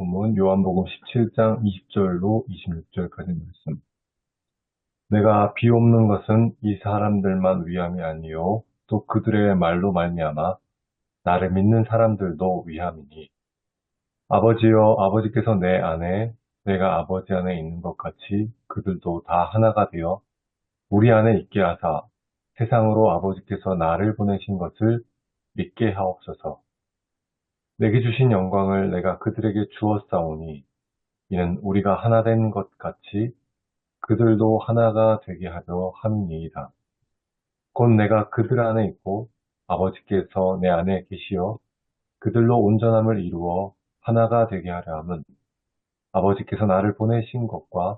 본문 요한복음 17장 20절로 26절까지 말씀. 내가 비옵는 것은 이 사람들만 위함이 아니요 또 그들의 말로 말미암아 나를 믿는 사람들도 위함이니 아버지여 아버지께서 내 안에 내가 아버지 안에 있는 것 같이 그들도 다 하나가 되어 우리 안에 있게 하사 세상으로 아버지께서 나를 보내신 것을 믿게 하옵소서. 내게 주신 영광을 내가 그들에게 주었사오니 이는 우리가 하나 된 것 같이 그들도 하나가 되게 하려 함이니이다. 곧 내가 그들 안에 있고 아버지께서 내 안에 계시어 그들로 온전함을 이루어 하나가 되게 하려 함은 아버지께서 나를 보내신 것과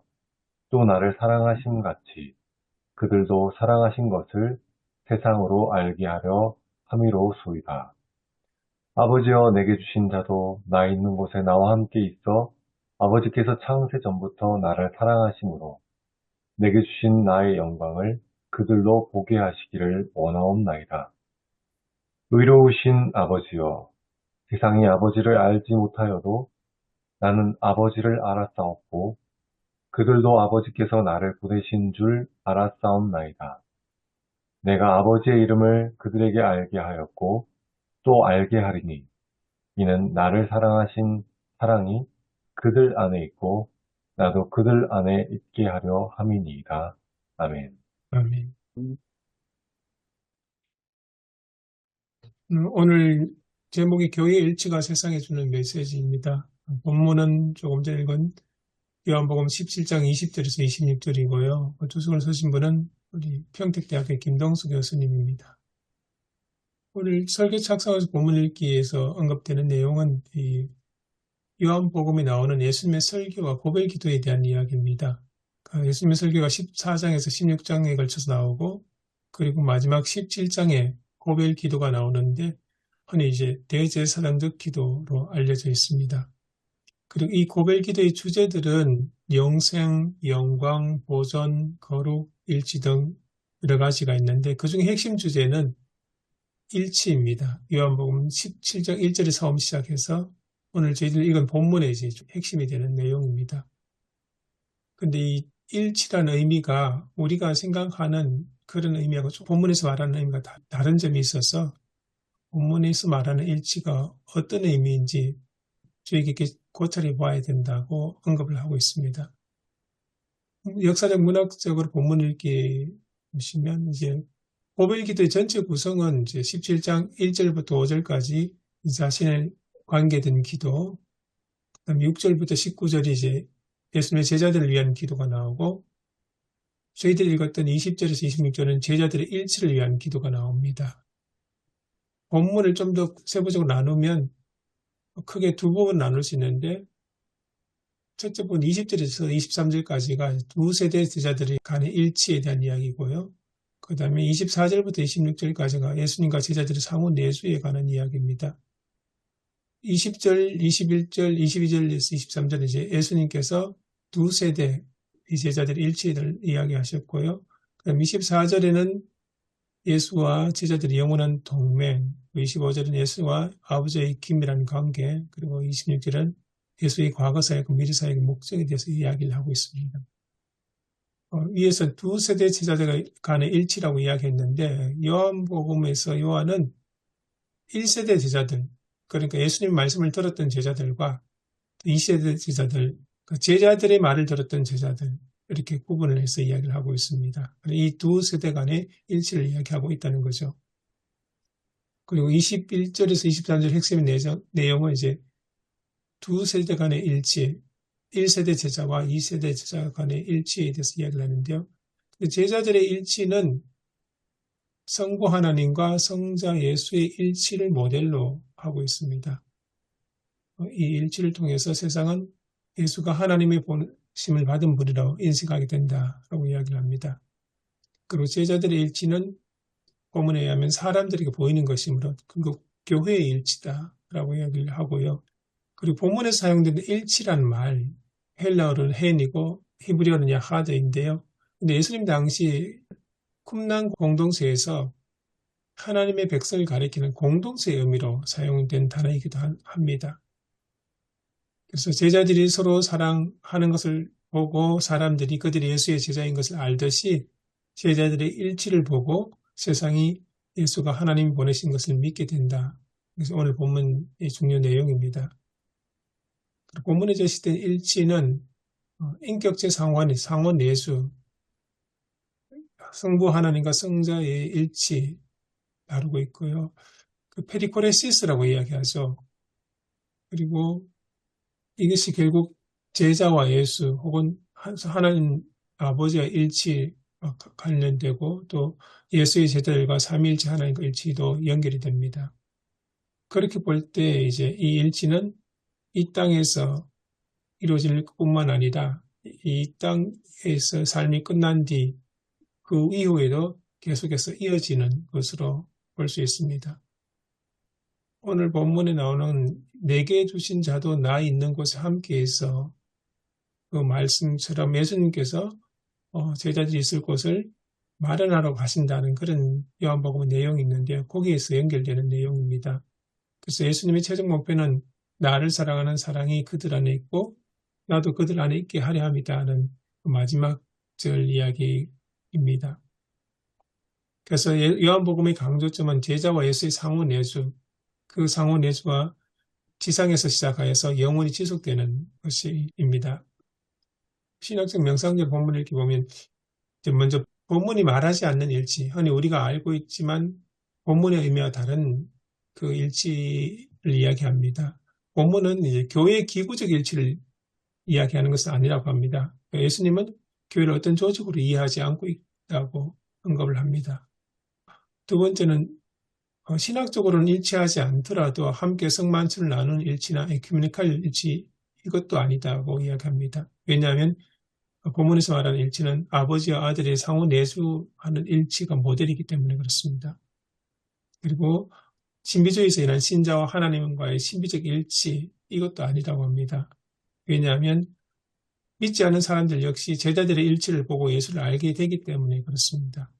또 나를 사랑하심 같이 그들도 사랑하신 것을 세상으로 알게 하려 함이로소이다. 아버지여 내게 주신 자도 나 있는 곳에 나와 함께 있어 아버지께서 창세 전부터 나를 사랑하심으로 내게 주신 나의 영광을 그들로 보게 하시기를 원하옵나이다. 의로우신 아버지여, 세상이 아버지를 알지 못하여도 나는 아버지를 알았사옵고 그들도 아버지께서 나를 보내신 줄 알았사옵나이다. 내가 아버지의 이름을 그들에게 알게 하였고 또 알게 하리니 이는 나를 사랑하신 사랑이 그들 안에 있고 나도 그들 안에 있게 하려 함이니이다. 아멘. 아멘. 오늘 제목이 교회의 일치가 세상에 주는 메시지입니다. 본문은 조금 전에 읽은 요한복음 17장 20절에서 26절이고요. 주석을 쓰신 분은 우리 평택대학의 김동수 교수님입니다. 오늘 설교 착상에서 본문 읽기에서 언급되는 내용은 이 요한복음에 나오는 예수님의 설교와 고별 기도에 대한 이야기입니다. 예수님의 설교가 14장에서 16장에 걸쳐서 나오고 그리고 마지막 17장에 고별 기도가 나오는데 흔히 이제 대제사장적 기도로 알려져 있습니다. 그리고 이 고별 기도의 주제들은 영생, 영광, 보존, 거룩, 일치 등 여러 가지가 있는데 그중에 핵심 주제는 일치입니다. 요한복음 17장 1절에 처음 시작해서 오늘 저희들 읽은 본문의 이제 핵심이 되는 내용입니다. 근데 이 일치라는 의미가 우리가 생각하는 그런 의미하고 본문에서 말하는 의미가 다른 점이 있어서 본문에서 말하는 일치가 어떤 의미인지 저에게 고찰해 봐야 된다고 언급을 하고 있습니다. 역사적 문학적으로 본문 읽기 보시면 이제 고별기도의 전체 구성은 이제 17장 1절부터 5절까지 자신의 관계된 기도, 그다음 6절부터 19절이 이제 예수님의 제자들을 위한 기도가 나오고 저희들이 읽었던 20절에서 26절은 제자들의 일치를 위한 기도가 나옵니다. 본문을 좀 더 세부적으로 나누면 크게 두 부분 나눌 수 있는데 첫째 부분 20절에서 23절까지가 두 세대 제자들의 간의 일치에 대한 이야기고요. 그 다음에 24절부터 26절까지가 예수님과 제자들의 상호 내수에 관한 이야기입니다. 20절, 21절, 22절에서 23절은 이제 예수님께서 두 세대 이 제자들의 일치를 이야기하셨고요. 그다음 24절에는 예수와 제자들의 영원한 동맹, 25절은 예수와 아버지의 긴밀한 관계, 그리고 26절은 예수의 과거 사역과 미래 사역의 목적에 대해서 이야기를 하고 있습니다. 위에서 두 세대 제자들 간의 일치라고 이야기했는데 요한복음에서 요한은 1세대 제자들, 그러니까 예수님 말씀을 들었던 제자들과 2세대 제자들, 그 제자들의 말을 들었던 제자들 이렇게 구분을 해서 이야기를 하고 있습니다. 이 두 세대 간의 일치를 이야기하고 있다는 거죠. 그리고 21절에서 23절 핵심 내용은 이제 두 세대 간의 일치, 1세대 제자와 2세대 제자 간의 일치에 대해서 이야기를 하는데요. 제자들의 일치는 성부 하나님과 성자 예수의 일치를 모델로 하고 있습니다. 이 일치를 통해서 세상은 예수가 하나님의 보내심을 받은 분이라고 인식하게 된다라고 이야기를 합니다. 그리고 제자들의 일치는 본문에 의하면 사람들에게 보이는 것이므로 그리고 교회의 일치다라고 이야기를 하고요. 그리고 본문에서 사용되는 일치란 말, 헬라어는 헨이고 히브리어는 야하드인데요. 근데 예수님 당시 쿰난 공동체에서 하나님의 백성을 가리키는 공동체의 의미로 사용된 단어이기도 합니다. 그래서 제자들이 서로 사랑하는 것을 보고 사람들이 그들이 예수의 제자인 것을 알듯이 제자들의 일치를 보고 세상이 예수가 하나님이 보내신 것을 믿게 된다. 그래서 오늘 본문의 중요 내용입니다. 본문에 제시된 일치는 인격체 상호 내수, 성부 하나님과 성자의 일치 다루고 있고요. 그 페리코레시스라고 이야기하죠. 그리고 이것이 결국 제자와 예수 혹은 하나님 아버지와 일치 관련되고 또 예수의 제자들과 삼위일체 하나님과 일치도 연결이 됩니다. 그렇게 볼 때 이제 이 일치는 이 땅에서 이루어질 뿐만 아니라 이 땅에서 삶이 끝난 뒤 그 이후에도 계속해서 이어지는 것으로 볼 수 있습니다. 오늘 본문에 나오는 내게 주신 자도 나 있는 곳에 함께해서 그 말씀처럼 예수님께서 제자들이 있을 곳을 마련하러 가신다는 그런 요한복음 내용이 있는데요. 거기에서 연결되는 내용입니다. 그래서 예수님의 최종 목표는 나를 사랑하는 사랑이 그들 안에 있고 나도 그들 안에 있게 하려 함이다 하는 그 마지막 절 이야기입니다. 그래서 요한복음의 강조점은 제자와 예수의 상호 내수, 그 상호 내수와 지상에서 시작하여서 영원히 지속되는 것입니다. 신학적 명상절 본문을 이렇게 보면 먼저 본문이 말하지 않는 일치, 흔히 우리가 알고 있지만 본문의 의미와 다른 그 일치를 이야기합니다. 본문은 이제 교회의 기구적 일치를 이야기하는 것은 아니라고 합니다. 예수님은 교회를 어떤 조직으로 이해하지 않고 있다고 언급을 합니다. 두 번째는 신학적으로는 일치하지 않더라도 함께 성만찬을 나누는 일치나 에큐메니칼 일치 이것도 아니다고 이야기합니다. 왜냐하면 본문에서 말하는 일치는 아버지와 아들의 상호 내수하는 일치가 모델이기 때문에 그렇습니다. 그리고 신비주의에서 일어난 신자와 하나님과의 신비적 일치 이것도 아니라고 합니다. 왜냐하면 믿지 않는 사람들 역시 제자들의 일치를 보고 예수를 알게 되기 때문에 그렇습니다.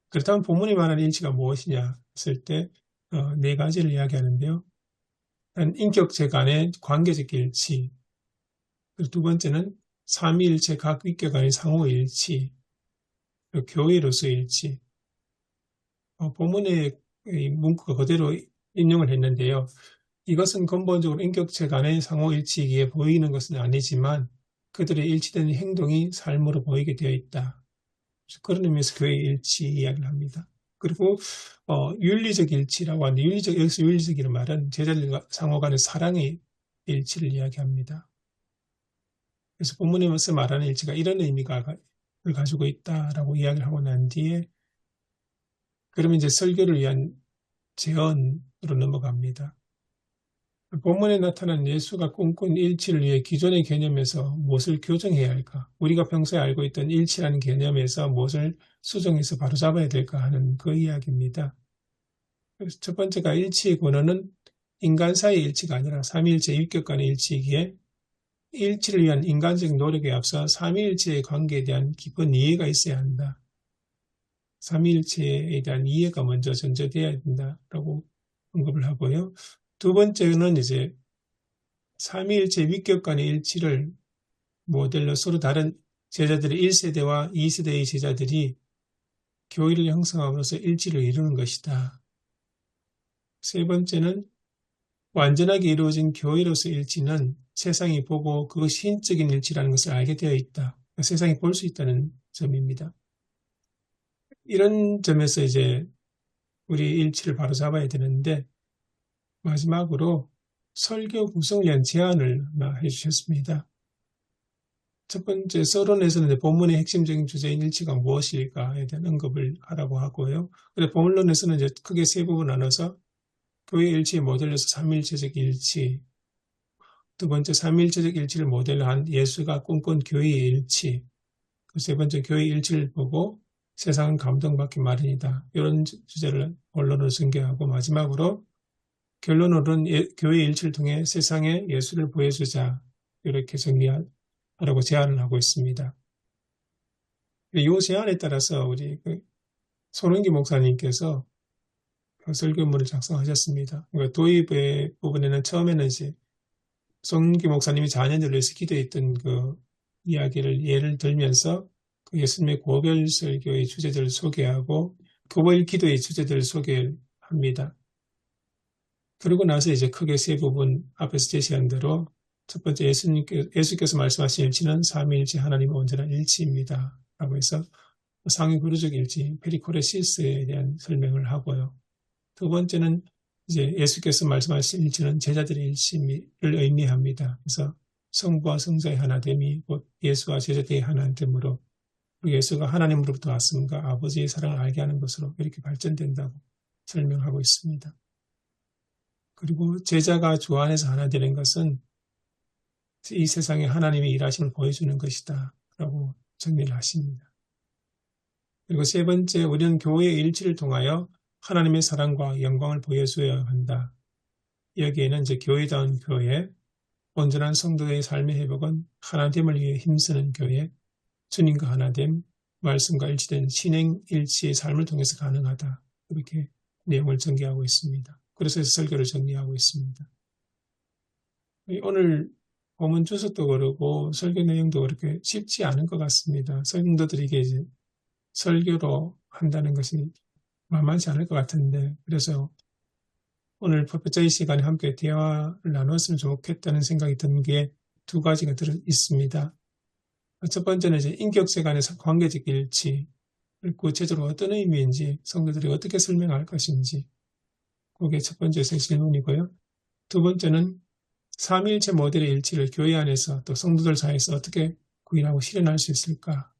그렇다면 본문이 말하는 일치가 무엇이냐 했을 때 네 가지를 이야기하는데요. 인격체 간의 관계적 일치, 그리고 두 번째는 삼위일체 각 위격 간의 상호 일치, 그리고 교회로서의 일치. 본문의 문구가 그대로 인용을 했는데요. 이것은 근본적으로 인격체 간의 상호 일치이기에 보이는 것은 아니지만 그들의 일치된 행동이 삶으로 보이게 되어 있다. 그런 의미에서 교회의 일치 이야기를 합니다. 그리고 윤리적 일치라고 하는데 여기서 윤리적이라는 말은 제자들과 상호 간의 사랑의 일치를 이야기합니다. 그래서 본문에서 말하는 일치가 이런 의미를 가지고 있다라고 이야기를 하고 난 뒤에 그러면 이제 설교를 위한 제언으로 넘어갑니다. 본문에 나타난 예수가 꿈꾼 일치를 위해 기존의 개념에서 무엇을 교정해야 할까? 우리가 평소에 알고 있던 일치라는 개념에서 무엇을 수정해서 바로잡아야 될까 하는 그 이야기입니다. 그래서 첫 번째가 일치의 근원은 인간 사이의 일치가 아니라 삼위일체 유격 간의 일치이기에 일치를 위한 인간적 노력에 앞서 삼위일체의 관계에 대한 깊은 이해가 있어야 한다. 삼위일체에 대한 이해가 먼저 전제되어야 된다라고 언급을 하고요. 두 번째는 이제 삼위일체 위격 간의 일치를 모델로 서로 다른 제자들의 1세대와 2세대의 제자들이 교회를 형성함으로써 일치를 이루는 것이다. 세 번째는 완전하게 이루어진 교회로서 일치는 세상이 보고 그것이 신적인 일치라는 것을 알게 되어 있다. 세상이 볼 수 있다는 점입니다. 이런 점에서 이제 우리 일치를 바로잡아야 되는데 마지막으로 설교 구성을 위한 제안을 해주셨습니다. 첫 번째 서론에서는 본문의 핵심적인 주제인 일치가 무엇일까에 대한 언급을 하라고 하고요. 그리고 본론에서는 이제 크게 세 부분 나눠서 교회 일치의 모델로서 삼위일체적 일치, 두 번째 삼위일체적 일치를 모델로 한 예수가 꿈꾼 교회의 일치, 그 세 번째 교회의 일치를 보고 세상은 감동받기 마련이다. 이런 주제를 본론으로 전개하고 마지막으로 결론으로는 교회의 일치를 통해 세상에 예수를 보여주자 이렇게 정리하라고 제안을 하고 있습니다. 이 제안에 따라서 우리 손은기 목사님께서 설교문을 작성하셨습니다. 그러니까 도입의 부분에는 처음에는 이제 송기 목사님이 4년을 위해서 기도했던 그 이야기를 예를 들면서 그 예수님의 고별 설교의 주제들을 소개하고 고별 기도의 주제들을 소개합니다. 그러고 나서 이제 크게 세 부분 앞에서 제시한 대로 첫 번째 예수께서 말씀하신 일치는 삼위일체 하나님의 온전한 일치입니다. 라고 해서 상위 구루적 일치, 페리코레시스에 대한 설명을 하고요. 두 번째는 이제 예수께서 말씀하신 일치는 제자들의 일치를 의미합니다. 그래서 성부와 성자의 하나됨이 곧 예수와 제자들의 하나됨으로 예수가 하나님으로부터 왔음과 아버지의 사랑을 알게 하는 것으로 이렇게 발전된다고 설명하고 있습니다. 그리고 제자가 주 안에서 하나 되는 것은 이 세상에 하나님의 일하심을 보여주는 것이다 라고 정리를 하십니다. 그리고 세 번째, 우리는 교회의 일치를 통하여 하나님의 사랑과 영광을 보여줘야 한다. 여기에는 이제 교회다운 교회, 온전한 성도의 삶의 회복은 하나됨을 위해 힘쓰는 교회, 주님과 하나됨, 말씀과 일치된 신행 일치의 삶을 통해서 가능하다. 이렇게 내용을 전개하고 있습니다. 그래서 설교를 정리하고 있습니다. 오늘 본문 주석도 그러고 설교 내용도 그렇게 쉽지 않은 것 같습니다. 성도들에게 이제 설교로 한다는 것이 만만치 않을 것 같은데, 그래서 오늘 퍼펙트의 시간에 함께 대화를 나눴으면 좋겠다는 생각이 든 게 두 가지가 들어 있습니다. 첫 번째는 이제 인격체 간의 관계적 일치, 구체적으로 어떤 의미인지, 성도들이 어떻게 설명할 것인지, 그게 첫 번째 질문이고요. 두 번째는 삼위일체 모델의 일치를 교회 안에서 또 성도들 사이에서 어떻게 구현하고 실현할 수 있을까?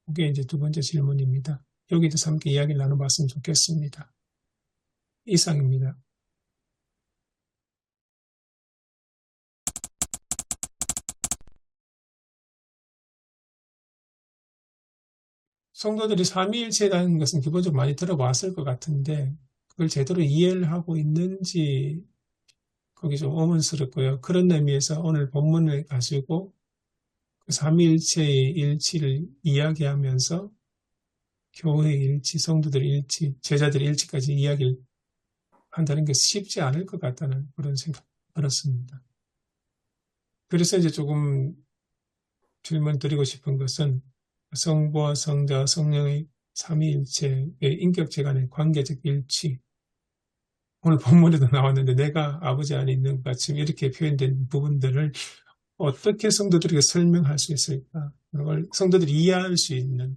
그게 이제 두 번째 질문입니다. 여기도 함께 이야기를 나눠봤으면 좋겠습니다. 이상입니다. 성도들이 삼위일체라는 것은 기본적으로 많이 들어봤을 것 같은데 그걸 제대로 이해를 하고 있는지 거기 좀 의문스럽고요. 그런 의미에서 오늘 본문을 가지고 그 삼위일체의 일치를 이야기하면서 교회의 일치, 성도들의 일치, 제자들의 일치까지 이야기를 한다는 게 쉽지 않을 것 같다는 그런 생각 들었습니다. 그래서 이제 조금 질문 드리고 싶은 것은 성부와 성자, 성령의 삼위일체의 인격체 간의 관계적 일치. 오늘 본문에도 나왔는데 내가 아버지 안에 있는 것 같이 이렇게 표현된 부분들을 어떻게 성도들에게 설명할 수 있을까? 그걸 성도들이 이해할 수 있는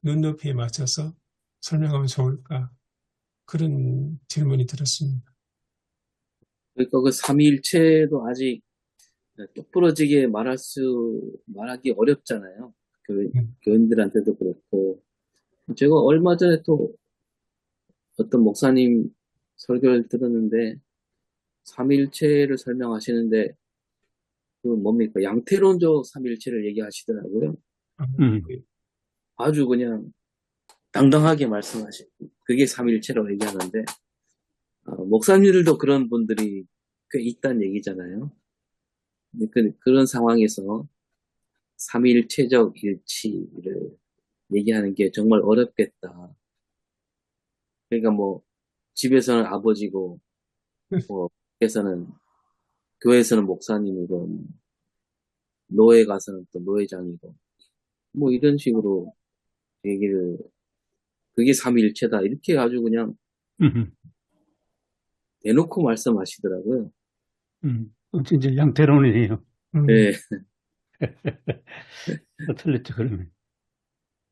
눈높이에 맞춰서 설명하면 좋을까? 그런 질문이 들었습니다. 그러니까 그 삼위일체도 아직 똑부러지게 말하기 어렵잖아요. 교인들한테도 그렇고. 제가 얼마 전에 또 어떤 목사님 설교를 들었는데, 삼위일체를 설명하시는데, 그 뭡니까? 양태론적 삼위일체를 얘기하시더라고요. 아주 그냥 당당하게 말씀하시고, 그게 삼위일체라고 얘기하는데, 목사님들도 그런 분들이 꽤 있다는 얘기잖아요. 그런 상황에서 삼위일체적 일치를 얘기하는 게 정말 어렵겠다. 그러니까 뭐 집에서는 아버지고 뭐 교회에서는 목사님이고 노예 가서는 또 노예장이고 뭐 이런 식으로 얘기를 그게 삼위일체다 이렇게 아주 그냥 대놓고 말씀하시더라고요. 진짜 양태론이에요. 네. 틀렸죠, 그러면.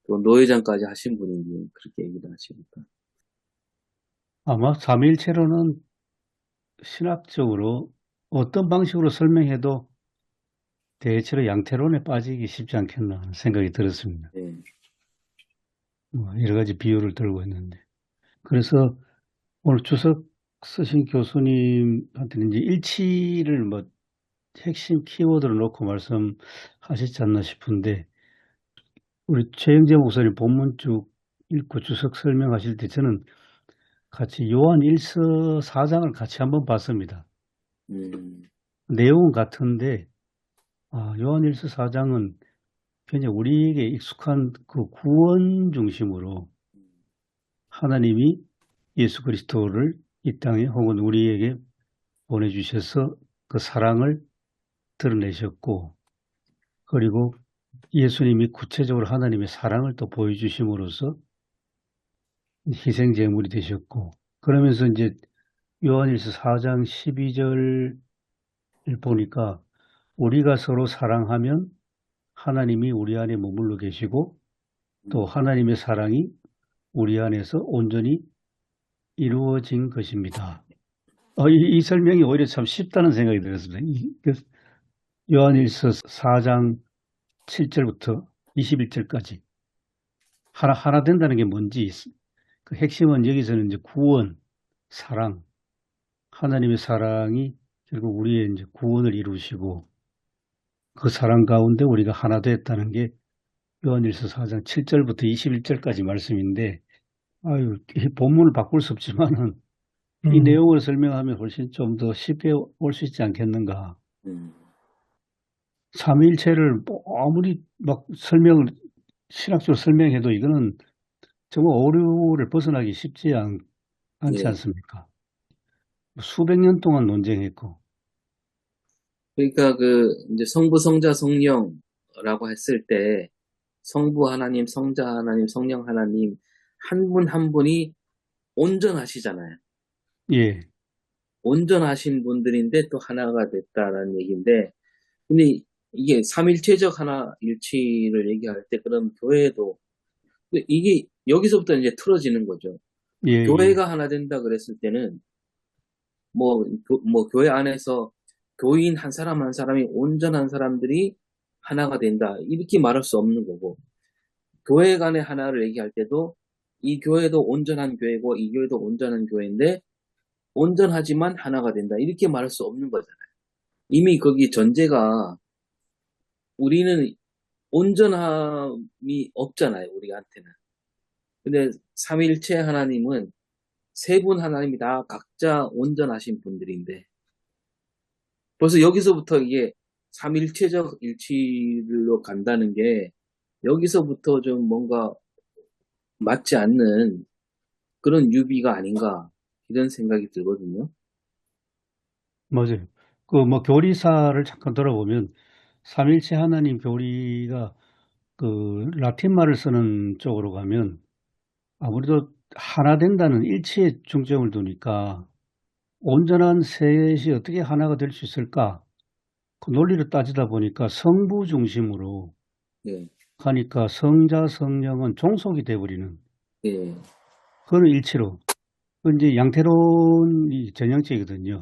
또 노예장까지 하신 분이 그렇게 얘기를 하시니까. 아마 삼위일체로는 신학적으로 어떤 방식으로 설명해도 대체로 양태론에 빠지기 쉽지 않겠나 하는 생각이 들었습니다. 네. 여러 가지 비유를 들고 있는데. 그래서 오늘 주석 쓰신 교수님한테는 이제 일치를 뭐 핵심 키워드로 놓고 말씀하셨지 않나 싶은데, 우리 최영재 목사님 본문 쭉 읽고 주석 설명하실 때 저는 같이 요한 1서 4장을 같이 한번 봤습니다. 내용은 같은데, 요한 1서 4장은 굉장히 우리에게 익숙한 그 구원 중심으로 하나님이 예수 그리스도를 이 땅에 혹은 우리에게 보내주셔서 그 사랑을 드러내셨고, 그리고 예수님이 구체적으로 하나님의 사랑을 또 보여주심으로써 희생 제물이 되셨고, 그러면서 이제 요한일서 4장 12절을 보니까 우리가 서로 사랑하면 하나님이 우리 안에 머물러 계시고 또 하나님의 사랑이 우리 안에서 온전히 이루어진 것입니다. 이 설명이 오히려 참 쉽다는 생각이 들었습니다. 요한일서 4장 7절부터 21절까지 하나 된다는 게 뭔지, 그 핵심은 여기서는 이제 구원, 사랑, 하나님의 사랑이 결국 우리의 이제 구원을 이루시고 그 사랑 가운데 우리가 하나 됐다는 게 요한일서 4장 7절부터 21절까지 말씀인데, 이 본문을 바꿀 수 없지만은 이 내용을 설명하면 훨씬 좀 더 쉽게 올 수 있지 않겠는가. 삼위일체를 아무리 막 신학적으로 설명해도 이거는 정말 오류를 벗어나기 쉽지 않지 예. 않습니까? 수백 년 동안 논쟁했고. 그러니까 이제 성부, 성자, 성령라고 했을 때 성부 하나님, 성자 하나님, 성령 하나님 한 분 한 분이 온전하시잖아요. 예. 온전하신 분들인데 또 하나가 됐다라는 얘기인데, 근데 이게 삼일체적 하나일치를 얘기할 때 그럼 교회도 이게 여기서부터 이제 틀어지는 거죠. 예. 교회가 하나 된다 그랬을 때는 뭐 교회 안에서 교인 한 사람 한 사람이 온전한 사람들이 하나가 된다 이렇게 말할 수 없는 거고, 교회 간의 하나를 얘기할 때도 이 교회도 온전한 교회고 이 교회도 온전한 교회인데 온전하지만 하나가 된다 이렇게 말할 수 없는 거잖아요. 이미 거기 전제가 우리는 온전함이 없잖아요, 우리한테는. 근데 삼일체 하나님은 세 분 하나님이 다 각자 온전하신 분들인데, 벌써 여기서부터 이게 삼일체적 일치로 간다는 게 여기서부터 좀 뭔가 맞지 않는 그런 유비가 아닌가 이런 생각이 들거든요. 맞아요. 뭐 교리사를 잠깐 돌아보면 삼일체 하나님 교리가 그 라틴말을 쓰는 쪽으로 가면 아무래도 하나 된다는 일치에 중점을 두니까 온전한 셋이 어떻게 하나가 될 수 있을까? 그 논리를 따지다 보니까 성부 중심으로 예, 가니까 성자, 성령은 종속이 돼버리는 예, 그런 일치로. 그 이제 양태론이 전형적이거든요.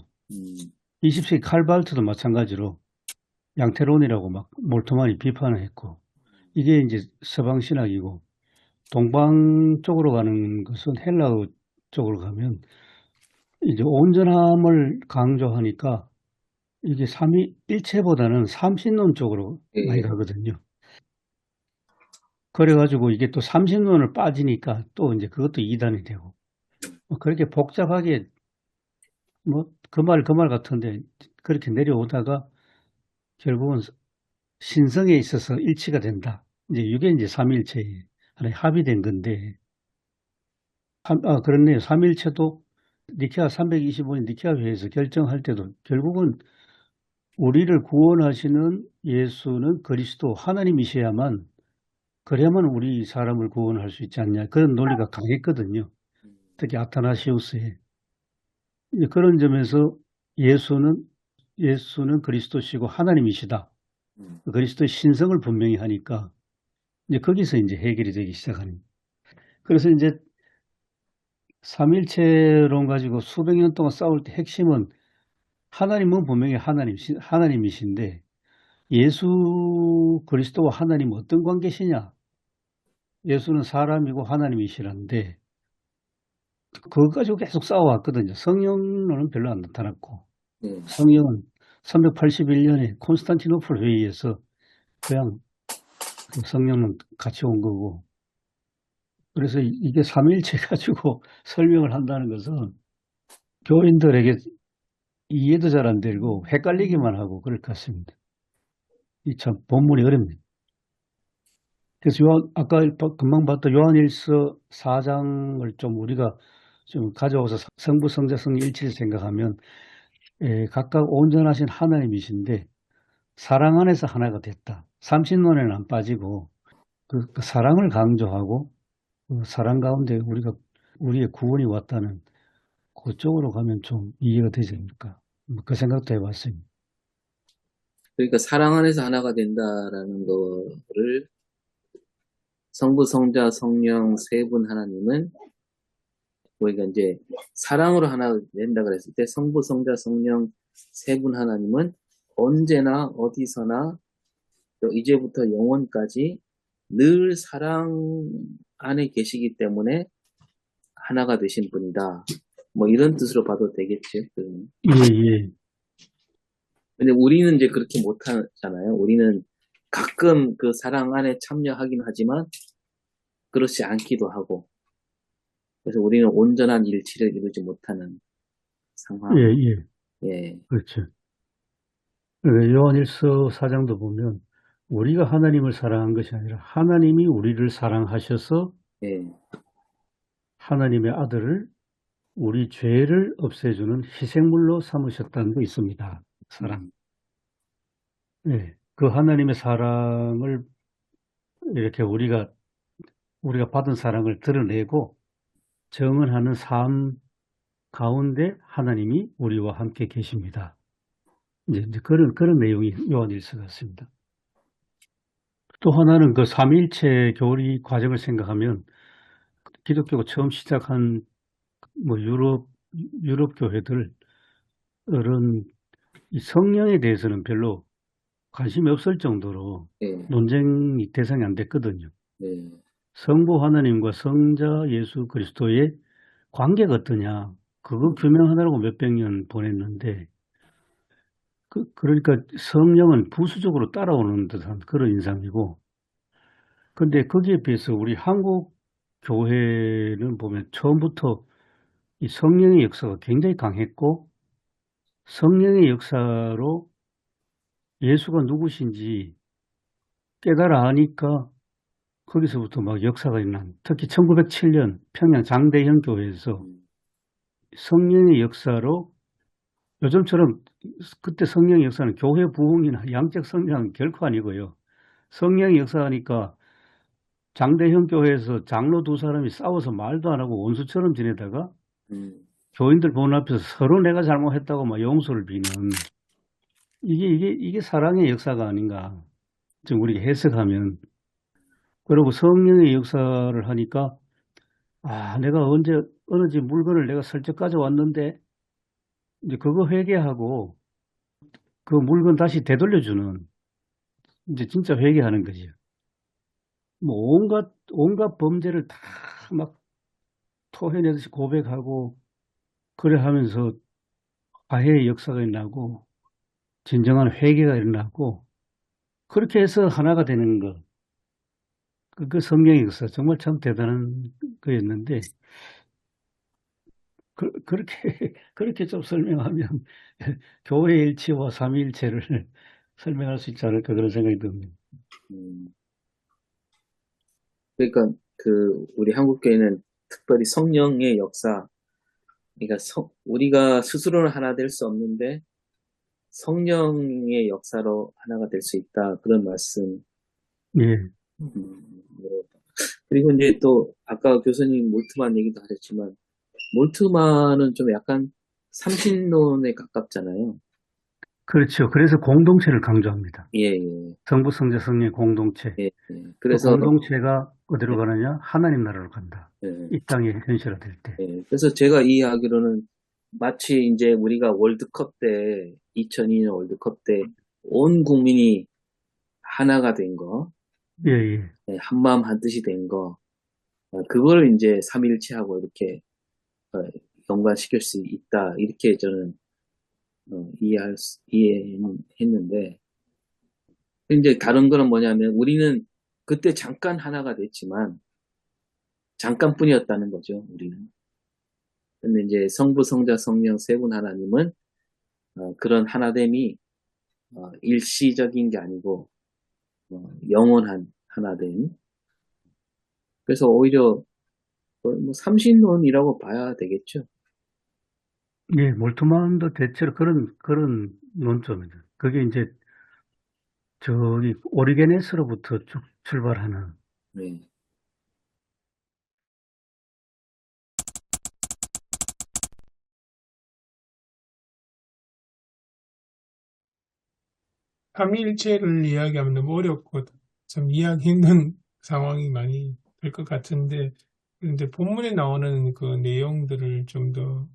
20세기 칼발트도 마찬가지로 양태론이라고 막 몰토마니 비판을 했고, 이게 이제 서방 신학이고, 동방 쪽으로 가는 것은 헬라어 쪽으로 가면 이제 온전함을 강조하니까 이게 삼위일체보다는 삼신론 쪽으로 많이 예, 가거든요. 그래가지고 이게 또 삼신론을 빠지니까 또 이제 그것도 이단이 되고, 그렇게 복잡하게 뭐 그 말 같은데 그렇게 내려오다가 결국은 신성에 있어서 일치가 된다. 이제 이게 이제 삼일체에 하나의 합의된 건데, 그렇네요. 삼일체도 니케아 325년 니케아 회의에서 결정할 때도 결국은 우리를 구원하시는 예수는 그리스도 하나님이셔야만, 그래야만 우리 사람을 구원할 수 있지 않냐, 그런 논리가 강했거든요. 특히 아타나시우스에. 그런 점에서 예수는 그리스도시고 하나님이시다. 그리스도의 신성을 분명히 하니까 이제 거기서 이제 해결이 되기 시작하는. 그래서 이제 삼일체론 가지고 수백 년 동안 싸울 때 핵심은 하나님은 분명히 하나님이신데 예수 그리스도와 하나님은 어떤 관계시냐? 예수는 사람이고 하나님이시란데 그거 가지고 계속 싸워왔거든요. 성령론은 별로 안 나타났고, 예, 성령은 381년에 콘스탄티노플 회의에서 그냥 그 성령은 같이 온 거고, 그래서 이게 삼위일체 가지고 설명을 한다는 것은 교인들에게 이해도 잘 안 되고 헷갈리기만 하고 그럴 것 같습니다. 이 참 본문이 어렵네요. 그래서 아까 금방 봤던 요한일서 4장을 좀 우리가 좀 가져와서 성부, 성자, 성령 일치를 생각하면 각각 온전하신 하나님이신데 사랑 안에서 하나가 됐다. 삼신론에는 안 빠지고 그 사랑을 강조하고 그 사랑 가운데 우리의 구원이 왔다는 그쪽으로 가면 좀 이해가 되지 않을까. 그 생각도 해봤습니다. 그러니까 사랑 안에서 하나가 된다라는 거를 성부, 성자, 성령 세 분 하나님은 우리가 이제 사랑으로 하나 된다 그랬을 때 성부, 성자, 성령 세 분 하나님은 언제나 어디서나 또 이제부터 영원까지 늘 사랑 안에 계시기 때문에 하나가 되신 분이다. 뭐 이런 뜻으로 봐도 되겠죠. 예. 근데 우리는 이제 그렇게 못하잖아요. 우리는 가끔 그 사랑 안에 참여하긴 하지만 그렇지 않기도 하고. 그래서 우리는 온전한 일치를 이루지 못하는 상황. 예. 그렇죠. 요한일서 4장도 보면 우리가 하나님을 사랑한 것이 아니라 하나님이 우리를 사랑하셔서 예. 하나님의 아들을 우리 죄를 없애주는 희생물로 삼으셨다는 게 있습니다. 사랑. 예. 그 하나님의 사랑을 이렇게 우리가 받은 사랑을 드러내고 정언하는 삶 가운데 하나님이 우리와 함께 계십니다. 이제 그런 내용이 요한일서 같습니다. 또 하나는 그 삼위일체 교리 과정을 생각하면 기독교가 처음 시작한 뭐 유럽 교회들은 이 성령에 대해서는 별로 관심이 없을 정도로 예. 논쟁이 대상이 안 됐거든요. 예. 성부 하나님과 성자 예수 그리스도의 관계가 어떠냐, 그거 규명하느라고 몇백 년 보냈는데, 그러니까 성령은 부수적으로 따라오는 듯한 그런 인상이고, 근데 거기에 비해서 우리 한국 교회는 보면 처음부터 이 성령의 역사가 굉장히 강했고, 성령의 역사로 예수가 누구신지 깨달아 하니까 거기서부터 막 역사가 일어난, 특히 1907년 평양 장대현 교회에서 성령의 역사로, 요즘처럼 그때 성령의 역사는 교회 부흥이나 양적 성장은 결코 아니고요. 성령의 역사하니까 장대현 교회에서 장로 두 사람이 싸워서 말도 안 하고 원수처럼 지내다가 교인들 보는 앞에서 서로 내가 잘못했다고 막 용서를 비는, 이게 사랑의 역사가 아닌가 지금 우리가 해석하면. 그리고 성령의 역사를 하니까 내가 언제 어느 집 물건을 내가 슬쩍 가져왔는데 이제 그거 회개하고 그 물건 다시 되돌려주는, 이제 진짜 회개하는 거죠. 뭐 온갖 범죄를 다 막 토해내듯이 고백하고 그래 하면서 화해의 역사가 일어나고 진정한 회개가 일어나고 그렇게 해서 하나가 되는 것. 그 성령의 역사 정말 참 대단한 거였는데, 그렇게 좀 설명하면 교회 일치와 삼위일체를 설명할 수 있지 않을까 그런 생각이 듭니다. 그러니까 우리 한국교회는 특별히 성령의 역사, 그러니까 우리가 스스로는 하나 될 수 없는데 성령의 역사로 하나가 될 수 있다, 그런 말씀. 예. 그리고 이제 또 아까 교수님 몰트만 얘기도 하셨지만 몰트만은 좀 약간 삼신론에 가깝잖아요. 그렇죠. 그래서 공동체를 강조합니다. 예. 성부, 성자, 성령의 공동체. 예. 그 그래서 공동체가 어디로 가느냐? 하나님 나라로 간다. 예. 이 땅에 현실화될 때. 예. 그래서 제가 이해하기로는 마치 이제 우리가 월드컵 때, 2002년 월드컵 때 온 국민이 하나가 된 거, 예. 한 마음 한 뜻이 된 거, 그걸 이제 삼위일체하고 이렇게 연관시킬 수 있다, 이렇게 저는 이해했는데, 이제 다른 거는 뭐냐면 우리는 그때 잠깐 하나가 됐지만 잠깐뿐이었다는 거죠, 우리는. 근데 이제 성부, 성자, 성령 세 분 하나님은 그런 하나됨이 일시적인 게 아니고 영원한 하나됨. 그래서 오히려 뭐 삼신론이라고 봐야 되겠죠. 예, 몰트만도 대체로 그런 논점이죠. 그게 이제 저기 오리게네스로부터 쭉 출발하는 네. 삼위일체를 이야기하면 너무 어렵고 좀 이해하기 힘든 상황이 많이 될 것 같은데, 그런데 본문에 나오는 그 내용들을 좀 더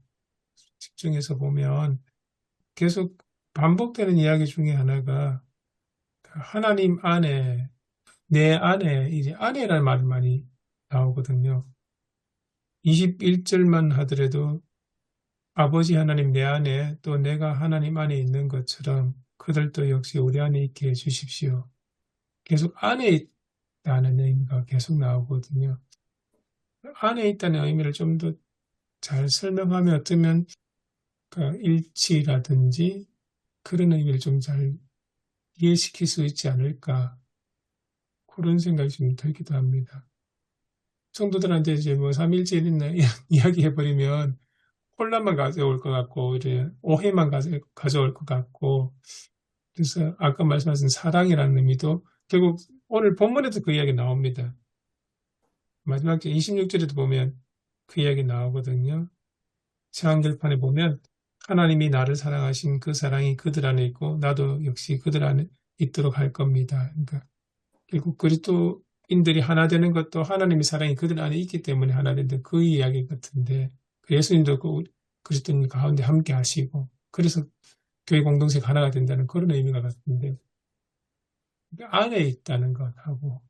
집중해서 보면 계속 반복되는 이야기 중에 하나가 하나님 안에, 내 안에, 이제 안에라는 말이 많이 나오거든요. 21절만 하더라도 아버지 하나님 내 안에 또 내가 하나님 안에 있는 것처럼 그들도 역시 우리 안에 있게 해주십시오. 계속 안에 있다는 의미가 계속 나오거든요. 안에 있다는 의미를 좀 더 잘 설명하면 어쩌면 그 일치라든지 그런 의미를 좀 잘 이해시킬 수 있지 않을까, 그런 생각이 좀 들기도 합니다. 성도들한테 이제 뭐 삼일째 있나 이야기해버리면 혼란만 가져올 것 같고, 이제 오해만 가져올 것 같고, 그래서 아까 말씀하신 사랑이라는 의미도 결국 오늘 본문에도 그 이야기 나옵니다. 마지막 절 26절에도 보면 그 이야기 나오거든요. 제한결판에 보면 하나님이 나를 사랑하신 그 사랑이 그들 안에 있고 나도 역시 그들 안에 있도록 할 겁니다. 그러니까 결국 그리스도인들이 하나 되는 것도 하나님의 사랑이 그들 안에 있기 때문에 하나 된다, 그 이야기 같은데, 예수님도 그 그리스도인 가운데 함께 하시고 그래서 교회 공동체가 하나가 된다는 그런 의미가 같은데, 안에 있다는 것하고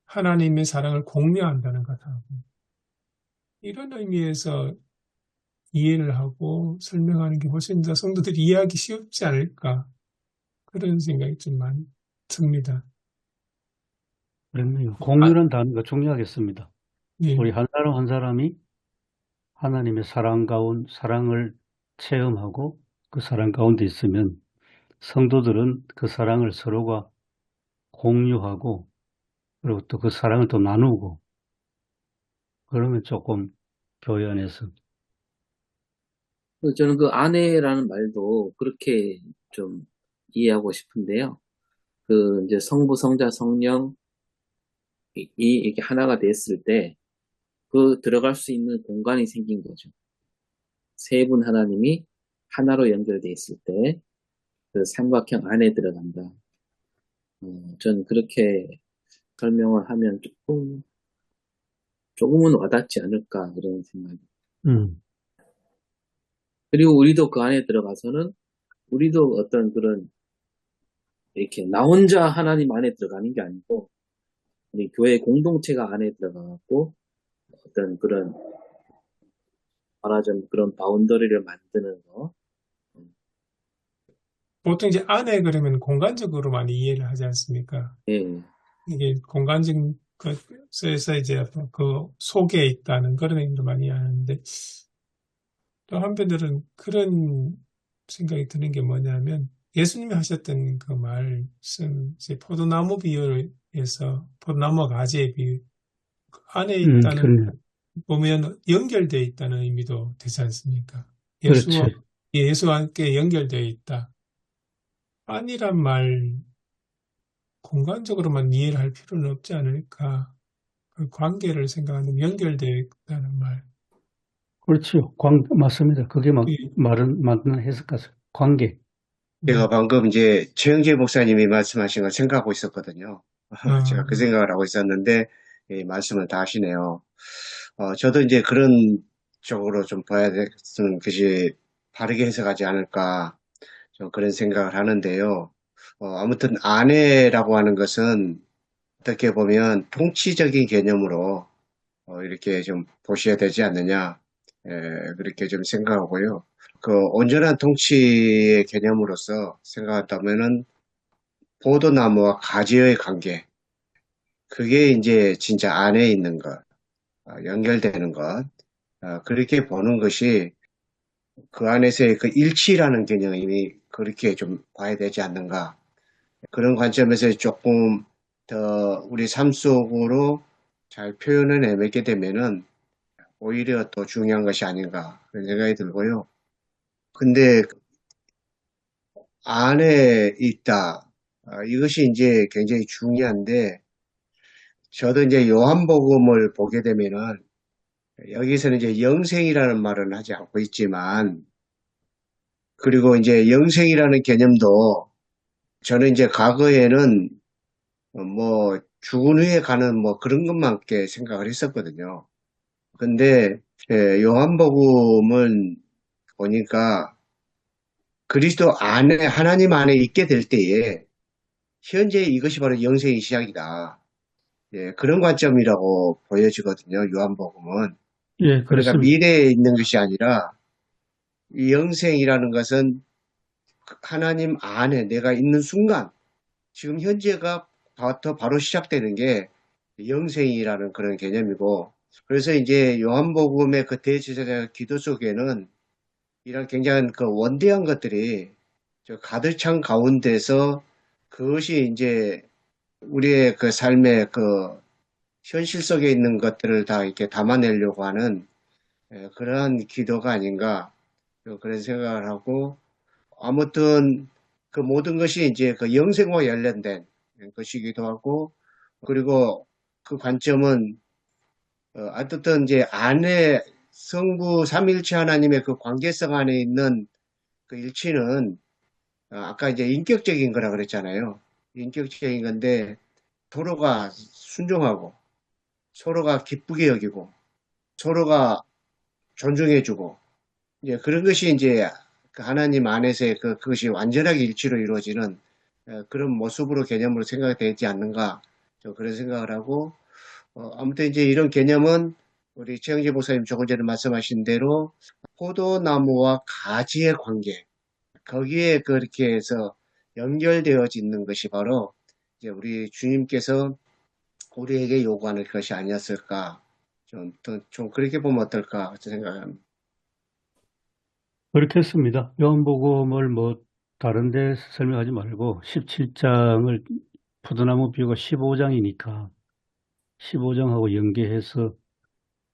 하나님의 사랑을 공유한다는 것하고 이런 의미에서 이해를 하고 설명하는 게 훨씬 더 성도들이 이해하기 쉽지 않을까, 그런 생각이 좀 많이 듭니다. 그러면 아, 공유란 단어가 중요하겠습니다. 예. 우리 한 사람 한 사람이 하나님의 사랑을 체험하고 그 사랑 가운데 있으면 성도들은 그 사랑을 서로가 공유하고 그리고 또 그 사랑을 또 나누고 그러면 조금 교회 안에서 저는 그 아내라는 말도 그렇게 좀 이해하고 싶은데요. 그 이제 성부, 성자, 성령 이게 하나가 됐을 때 그 들어갈 수 있는 공간이 생긴 거죠. 세 분 하나님이 하나로 연결돼 있을 때 그 삼각형 안에 들어간다. 저는 그렇게 설명을 하면 조금은 와닿지 않을까 이런 생각이. 음, 그리고 우리도 그 안에 들어가서는 우리도 어떤 그런 이렇게 나 혼자 하나님 안에 들어가는 게 아니고 우리 교회 공동체가 안에 들어가갖고 어떤 그런 말하자면 그런 바운더리를 만드는 거. 보통 이제 안에 그러면 공간적으로 많이 이해를 하지 않습니까? 예, 이게 공간적인 것에서 이제 그 속에 있다는 그런 의미로 많이 하는데, 또 한편으로는 그런 생각이 드는 게 뭐냐면 예수님이 하셨던 그 말씀, 이제 포도나무 비유에서 포도나무 가지의 비유, 그 안에 있다는, 그러네. 보면 연결되어 있다는 의미도 되지 않습니까? 그렇지. 예수와 함께 연결되어 있다. 안이란 말 공간적으로만 이해를 할 필요는 없지 않을까. 그 관계를 생각하는 연결되어 있다는 말. 그렇지요. 맞습니다. 그게 예, 맞는 해석 같아요. 관계. 제가 방금 이제 최영재 목사님이 말씀하신 걸 생각하고 있었거든요. 제가 그 아, 생각을 하고 있었는데, 예, 말씀을 다 하시네요. 저도 이제 그런 쪽으로 좀 봐야 됐으면 그지 바르게 해석하지 않을까, 좀 그런 생각을 하는데요. 아무튼 아내라고 하는 것은 어떻게 보면 통치적인 개념으로 이렇게 좀 보셔야 되지 않느냐, 그렇게 좀 생각하고요. 그 온전한 통치의 개념으로서 생각한다면은 포도나무와 가지의 관계, 그게 이제 진짜 안에 있는 것, 연결되는 것, 그렇게 보는 것이 그 안에서의 그 일치라는 개념이 그렇게 좀 봐야 되지 않는가. 그런 관점에서 조금 더 우리 삶 속으로 잘 표현을 해내게 되면은 오히려 더 중요한 것이 아닌가 그런 생각이 들고요. 근데 안에 있다. 이것이 이제 굉장히 중요한데, 저도 이제 요한복음을 보게 되면은, 여기서는 이제 영생이라는 말은 하지 않고 있지만, 그리고 이제 영생이라는 개념도 저는 이제 과거에는 뭐 죽은 후에 가는 뭐 그런 것만께 생각을 했었거든요. 근데 요한복음은 보니까 그리스도 안에, 하나님 안에 있게 될 때에 현재 이것이 바로 영생의 시작이다. 그런 관점이라고 보여지거든요. 요한복음은. 예, 그러니까 그렇습니다. 미래에 있는 것이 아니라 이 영생이라는 것은 하나님 안에 내가 있는 순간, 지금 현재가 바로 시작되는 게 영생이라는 그런 개념이고, 그래서 이제 요한복음의 그 대제사장 기도 속에는 이런 굉장한 그 원대한 것들이 가득 찬 가운데서 그것이 이제 우리의 그 삶의 그 현실 속에 있는 것들을 다 이렇게 담아내려고 하는 그러한 기도가 아닌가 그런 생각을 하고, 아무튼 그 모든 것이 이제 그 영생과 관련된 것이기도 하고, 그리고 그 관점은 어쨌든 이제 안에 성부 삼위일체 하나님의 그 관계성 안에 있는 그 일치는 아까 이제 인격적인 거라 그랬잖아요. 인격적인 건데 서로가 순종하고 서로가 기쁘게 여기고 서로가 존중해주고 이제 그런 것이 이제 그 하나님 안에서의 그것이 완전하게 일치로 이루어지는 그런 모습으로 개념으로 생각되지 않는가, 저 그런 생각을 하고, 아무튼 이제 이런 개념은 우리 최영재 목사님 조금 전에 말씀하신 대로 포도나무와 가지의 관계, 거기에 그렇게 해서 연결되어져 있는 것이 바로 이제 우리 주님께서 우리에게 요구하는 것이 아니었을까, 좀 그렇게 보면 어떨까 생각합니다. 그렇게 했습니다. 요한복음을 뭐 다른 데 설명하지 말고 17장을 포도나무 비유가 15장이니까 15장하고 연계해서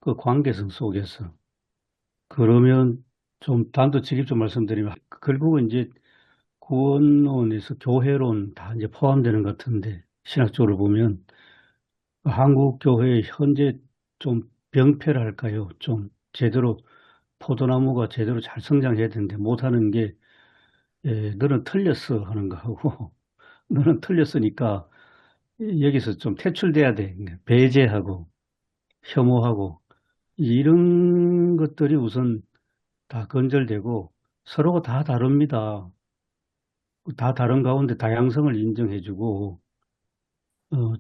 그 관계성 속에서 그러면 좀 단도직입 좀 말씀드리면 결국은 이제 구원론에서 교회론 다 이제 포함되는 것 같은데 신학적으로 보면 한국 교회의 현재 좀 병폐랄까요? 좀 제대로 포도나무가 제대로 잘 성장해야 되는데 못하는 게 너는 틀렸어 하는 거하고 너는 틀렸으니까 여기서 좀 퇴출돼야 돼. 배제하고 혐오하고 이런 것들이 우선 다 건절되고 서로가 다 다릅니다. 다 다른 가운데 다양성을 인정해주고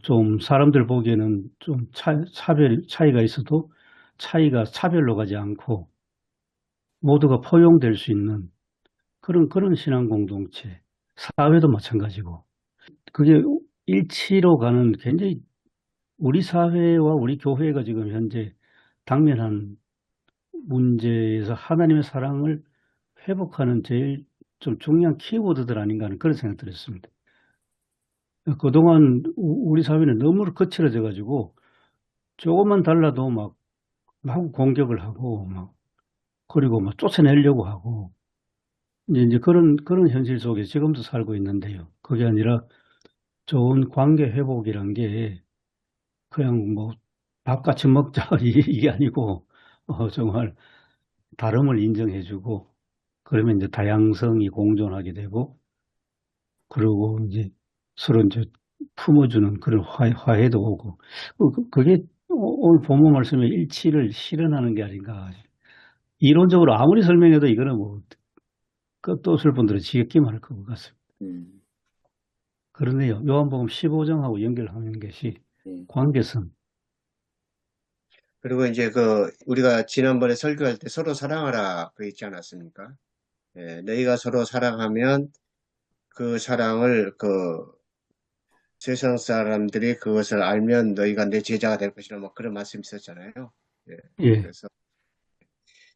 좀 사람들 보기에는 좀 차이가 있어도 차이가 차별로 가지 않고 모두가 포용될 수 있는 그런 신앙 공동체, 사회도 마찬가지고 그게 일치로 가는 굉장히 우리 사회와 우리 교회가 지금 현재 당면한 문제에서 하나님의 사랑을 회복하는 제일 좀 중요한 키워드들 아닌가 하는 그런 생각이 들었습니다. 그동안 우리 사회는 너무 거칠어져 가지고 조금만 달라도 막 공격을 하고 그리고 막 쫓아내려고 하고 이제 그런 현실 속에 지금도 살고 있는데요. 그게 아니라 좋은 관계 회복이란 게 그냥 뭐 밥같이 먹자 이게 아니고 정말 다름을 인정해주고 그러면 이제 다양성이 공존하게 되고 그리고 이제 서로 이제 품어주는 그런 화해도 오고 그게 오늘 본문 말씀에 일치를 실현하는 게 아닌가. 이론적으로 아무리 설명해도 이거는 뭐 끝도 없을 분들은 지겹기만 할 것 같습니다. 그러네요. 요한복음 15장하고 연결하는 것이 관계성. 그리고 이제 우리가 지난번에 설교할 때 서로 사랑하라 그 있지 않았습니까? 너희가 서로 사랑하면 그 사랑을 세상 사람들이 그것을 알면 너희가 내 제자가 될 것이라 뭐 그런 말씀이 있었잖아요. 예. 그래서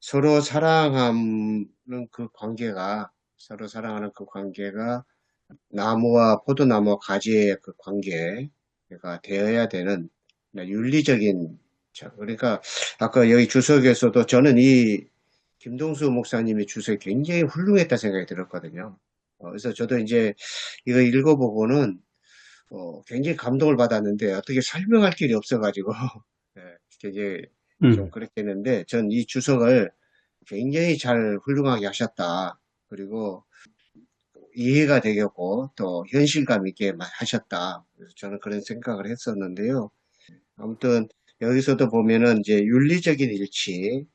서로 사랑하는 그 관계가, 서로 사랑하는 그 관계가 나무와 포도나무와 가지의 그 관계가 되어야 되는 윤리적인, 그러니까 아까 여기 주석에서도 저는 이 김동수 목사님의 주석이 굉장히 훌륭했다 생각이 들었거든요. 그래서 저도 이제 이거 읽어보고는 굉장히 감동을 받았는데 어떻게 설명할 길이 없어가지고 예, 굉장히 좀 그렇게 했는데 전 이 주석을 굉장히 잘 훌륭하게 하셨다. 그리고 이해가 되겠고 또 현실감 있게 하셨다. 그래서 저는 그런 생각을 했었는데요. 아무튼 여기서도 보면은 이제 윤리적인 일치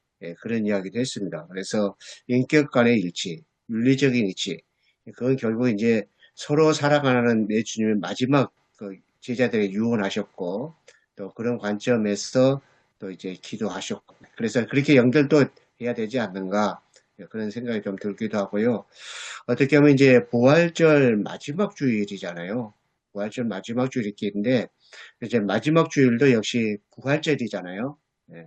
그런 이야기도 했습니다. 그래서 인격 간의 일치, 윤리적인 일치 그건 결국 이제 서로 살아가는 내 주님의 마지막 그 제자들에게 유언하셨고 또 그런 관점에서 또 이제 기도하셨고 그래서 그렇게 연결도 해야 되지 않는가 그런 생각이 좀 들기도 하고요. 어떻게 하면 이제 부활절 마지막 주일이잖아요. 부활절 마지막 주일인데 이제 마지막 주일도 역시 부활절이잖아요. 예,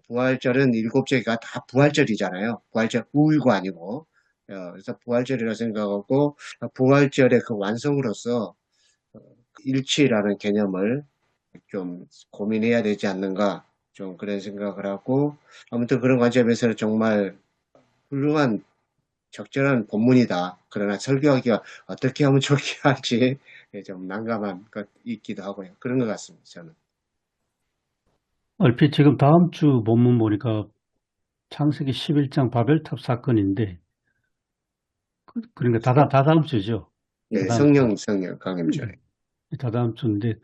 부활절은 일곱째가 다 부활절이잖아요. 부활절 우일고 아니고. 그래서 부활절이라 생각하고 부활절의 그 완성으로서 일치라는 개념을 좀 고민해야 되지 않는가 좀 그런 생각을 하고 아무튼 그런 관점에서는 정말 훌륭한 적절한 본문이다. 그러나 설교하기가 어떻게 하면 좋게 할지 좀 난감한 것 있기도 하고요. 그런 것 같습니다. 저는. 얼핏 지금 다음 주 본문 보니까 창세기 11장 바벨탑 사건인데, 그러니까 다다음 주죠. 예, 다다음 주. 성령 강림절에. 다다음 주인데,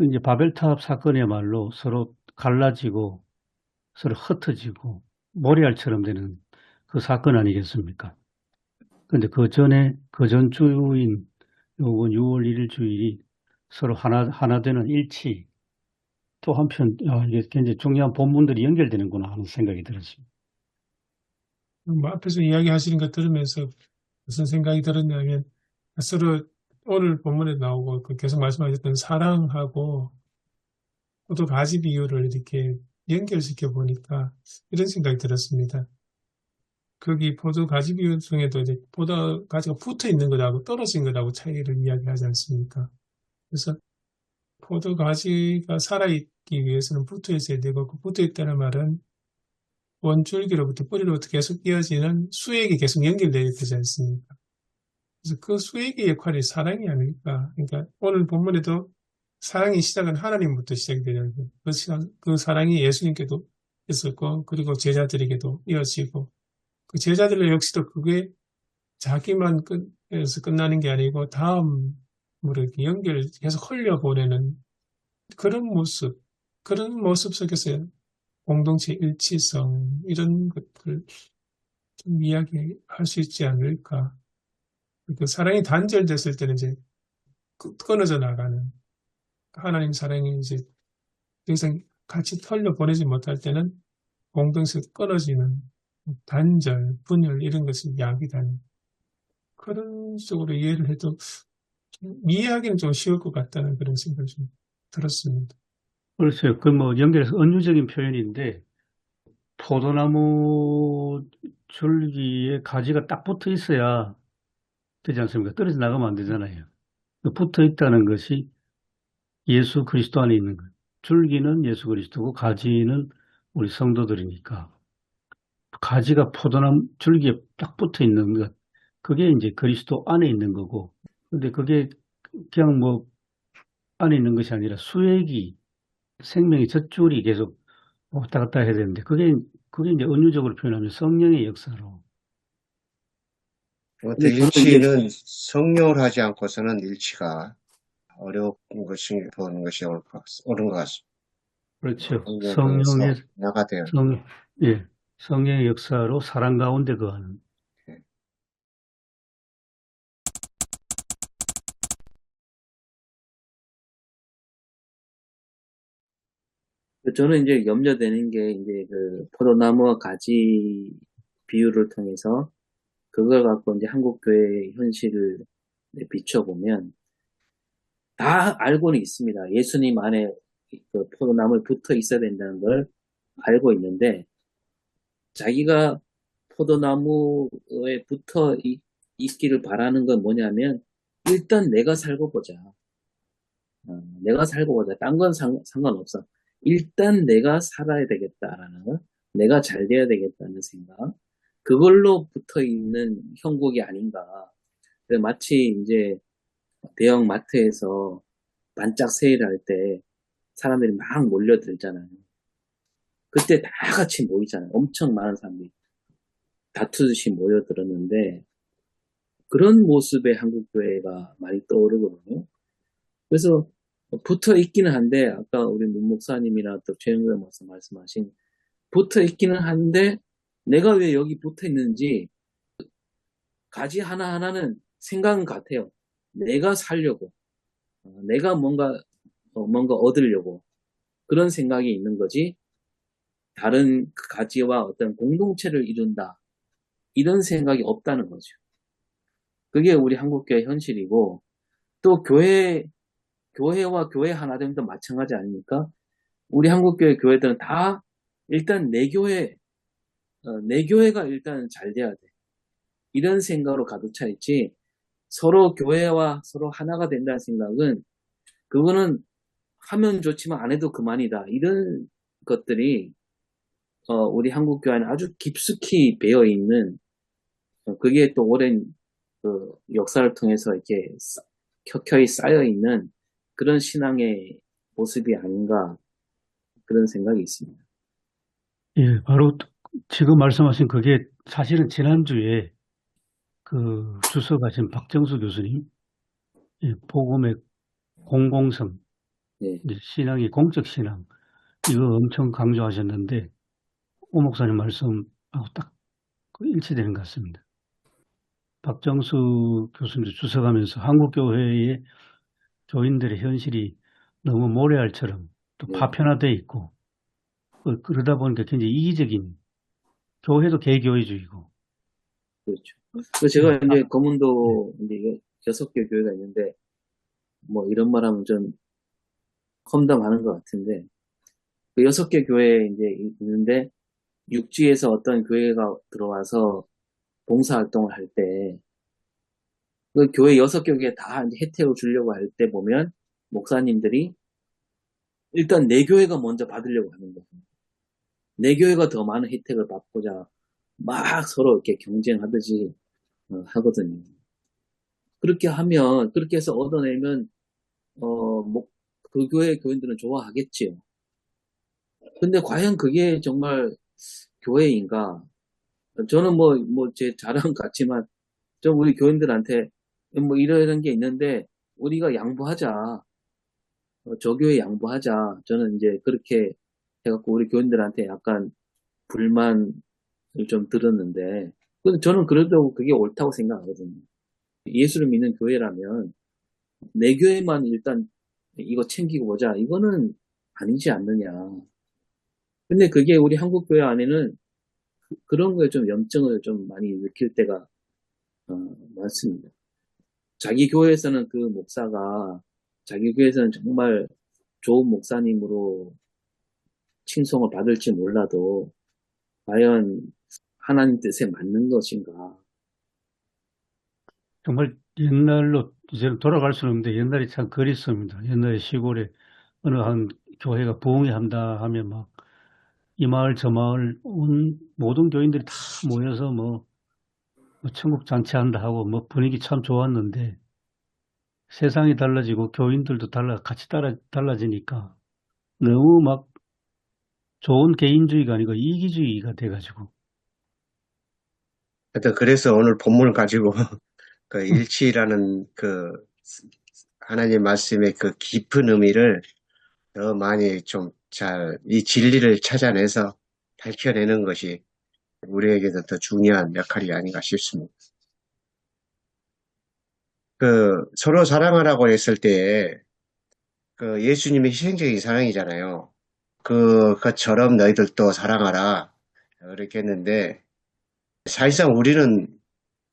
이제 바벨탑 사건이야말로 서로 갈라지고, 서로 흩어지고, 모래알처럼 되는 그 사건 아니겠습니까? 근데 그 전 주인, 요번 6월 1일 주일이 서로 하나 되는 일치, 또 한편, 이게 굉장히 중요한 본문들이 연결되는구나 하는 생각이 들었습니다. 뭐 앞에서 이야기하시는 거 들으면서 무슨 생각이 들었냐면 서로 오늘 본문에 나오고 계속 말씀하셨던 사랑하고 포도 가지 비유를 이렇게 연결시켜 보니까 이런 생각이 들었습니다. 거기 포도 가지 비유 중에도 이제 포도 가지가 붙어 있는 것하고 떨어진 것하고 차이를 이야기하지 않습니까? 그래서 포도 가지가 살아있기 위해서는 붙어 있어야 되고 그 붙어 있다는 말은 원줄기로부터 뿌리로부터 계속 이어지는 수액이 계속 연결되어야 되지 않습니까? 그래서 그 수액의 역할이 사랑이 아닐까. 그러니까 오늘 본문에도 사랑의 시작은 하나님부터 시작이 되잖아요. 그 사랑이 예수님께도 있었고, 그리고 제자들에게도 이어지고, 그 제자들 역시도 그게 자기만 끝에서 끝나는 게 아니고, 다음으로 이렇게 계속 흘려보내는 그런 모습 속에서 공동체 일치성, 이런 것들 좀 이야기할 수 있지 않을까. 그 사랑이 단절됐을 때는 이제 끊어져 나가는 하나님 사랑이 이제 더 이상 같이 털려 보내지 못할 때는 공동체에서 끊어지는 단절, 분열 이런 것을 야기하는 그런 식으로 이해를 해도 좀 이해하기는 좀 쉬울 것 같다는 그런 생각이 좀 들었습니다. 그렇죠. 그 뭐 연결해서 은유적인 표현인데, 포도나무 줄기에 가지가 딱 붙어 있어야 되지 않습니까? 떨어져 나가면 안 되잖아요. 붙어 있다는 것이 예수 그리스도 안에 있는 거예요. 줄기는 예수 그리스도고 가지는 우리 성도들이니까. 가지가 포도나무 줄기에 딱 붙어 있는 것, 그게 이제 그리스도 안에 있는 거고. 근데 그게 그냥 뭐 안에 있는 것이 아니라 수액이 생명의 젖줄이 계속 왔다 갔다 해야 되는데 그게 이제 은유적으로 표현하면 성령의 역사로. 어떤 일치는 성령을 하지 않고서는 일치가 어려운 것이 보는 것이 옳은 것 같습니다. 그렇죠. 성령에서 나가되어 성령의 역사로 사랑 가운데 거하는. 저는 이제 염려되는 게 이제 그 포도나무와 가지 비유를 통해서 그걸 갖고 이제 한국 교회의 현실을 비춰보면 다 알고는 있습니다. 예수님 안에 그 포도나무에 붙어 있어야 된다는 걸 알고 있는데 자기가 포도나무에 붙어 있기를 바라는 건 뭐냐면 일단 내가 살고 보자. 내가 살고 보자. 딴 건 상관없어. 일단 내가 살아야 되겠다라는, 내가 잘 돼야 되겠다는 생각. 그걸로 붙어 있는 형국이 아닌가. 마치 이제 대형 마트에서 반짝 세일할 때 사람들이 막 몰려들잖아요. 그때 다 같이 모이잖아요. 엄청 많은 사람들이 다투듯이 모여들었는데 그런 모습의 한국 교회가 많이 떠오르거든요. 그래서 붙어 있기는 한데 아까 우리 문 목사님이나 또 최영근 목사 말씀하신 붙어 있기는 한데 내가 왜 여기 붙어 있는지 가지 하나하나는 생각은 같아요. 내가 살려고, 내가 뭔가 얻으려고 그런 생각이 있는 거지 다른 그 가지와 어떤 공동체를 이룬다 이런 생각이 없다는 거죠. 그게 우리 한국교회 현실이고 또 교회와 교회 하나됨도 마찬가지 아닙니까? 우리 한국교회 교회들은 다 일단 내 교회가 일단 잘 돼야 돼. 이런 생각으로 가득 차 있지 서로 교회와 서로 하나가 된다는 생각은 그거는 하면 좋지만 안 해도 그만이다. 이런 것들이 우리 한국교회 안에 아주 깊숙이 배어 있는 그게 또 오랜 그 역사를 통해서 이렇게 켜켜이 쌓여 있는 그런 신앙의 모습이 아닌가 그런 생각이 있습니다. 예, 바로 지금 말씀하신 그게 사실은 지난주에 그 주석하신 박정수 교수님, 예, 복음의 공공성, 네, 이제 신앙이 공적 신앙, 이거 엄청 강조하셨는데, 오 목사님 말씀하고 딱 일치되는 것 같습니다. 박정수 교수님도 주석하면서 한국교회의 교인들의 현실이 너무 모래알처럼 또 네, 파편화되어 있고, 그러다 보니까 굉장히 이기적인, 교회도 개교회주의고, 그렇죠. 그 제가 예, 이제 거문도 이제 6개 교회가 있는데 뭐 이런 말하면 좀 험담하는 것 같은데 그 6개 교회에 이제 있는데 육지에서 어떤 교회가 들어와서 봉사활동을 할 때 그 교회 6교회에 다 이제 혜택을 주려고 할 때 보면 목사님들이 일단 내 교회가 먼저 받으려고 하는 거예요. 내 교회가 더 많은 혜택을 받고자 막 서로 이렇게 경쟁하듯이 하거든요. 그렇게 해서 얻어내면 그 교회 교인들은 좋아하겠지요. 근데 과연 그게 정말 교회인가? 저는 제 자랑 같지만 좀 우리 교인들한테 뭐 이런 게 있는데 우리가 양보하자. 저 교회 양보하자. 저는 이제 그렇게 해갖고 우리 교인들한테 약간 불만을 좀 들었는데 근데 저는 그래도 그게 옳다고 생각하거든요. 예수를 믿는 교회라면 내 교회만 일단 이거 챙기고 보자. 이거는 아니지 않느냐. 근데 그게 우리 한국 교회 안에는 그런 거에 좀 염증을 좀 많이 느낄 때가 많습니다. 자기 교회에서는 그 목사가 자기 교회에서는 정말 좋은 목사님으로 칭송을 받을지 몰라도 과연 하나님 뜻에 맞는 것인가? 정말 옛날로 이제는 돌아갈 수는 없는데 옛날이 참 그립습니다. 옛날에 시골에 어느 한 교회가 부흥회한다 하면 막 이 마을 저 마을 온 모든 교인들이 다 모여서 뭐 천국 잔치한다 하고 뭐 분위기 참 좋았는데 세상이 달라지고 교인들도 같이 달라지니까 너무 막 좋은 개인주의가 아니고 이기주의가 돼가지고 하여튼 그래서 오늘 본문을 가지고 그 일치라는 그 하나님 말씀의 그 깊은 의미를 더 많이 좀 이 진리를 찾아내서 밝혀내는 것이 우리에게도 더 중요한 역할이 아닌가 싶습니다. 그 서로 사랑하라고 했을 때 그 예수님의 희생적인 사랑이잖아요. 그것처럼 너희들도 사랑하라. 그렇게 했는데 사실상 우리는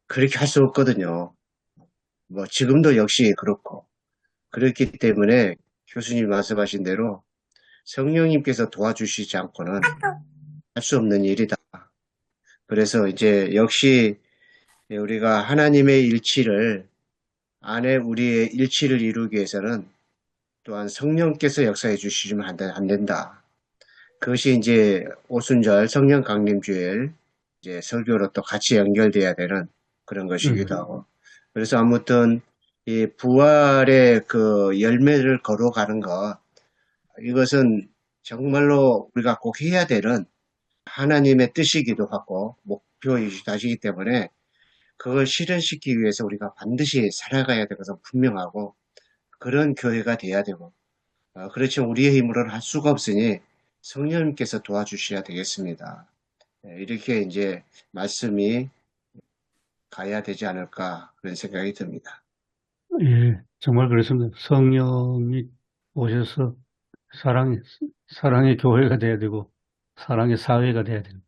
그렇게 할 수 없거든요. 뭐 지금도 역시 그렇고 그렇기 때문에 교수님이 말씀하신 대로 성령님께서 도와주시지 않고는 할 수 없는 일이다. 그래서 이제 역시 우리가 하나님의 일치를 안에 우리의 일치를 이루기 위해서는 또한 성령께서 역사해 주시면 안 된다. 그것이 이제 오순절 성령 강림주일 이제 설교로 또 같이 연결돼야 되는 그런 것이기도 하고 그래서 아무튼 이 부활의 그 열매를 걸어가는 것, 이것은 정말로 우리가 꼭 해야 되는 하나님의 뜻이기도 하고 목표이기도 하시기 때문에 그걸 실현시키기 위해서 우리가 반드시 살아가야 되는 것은 분명하고 그런 교회가 돼야 되고 그렇지만 우리의 힘으로는 할 수가 없으니 성령님께서 도와주셔야 되겠습니다. 이렇게 이제 말씀이 가야 되지 않을까 그런 생각이 듭니다. 예, 정말 그렇습니다. 성령이 오셔서 사랑의 교회가 돼야 되고, 사랑의 사회가 돼야 되는.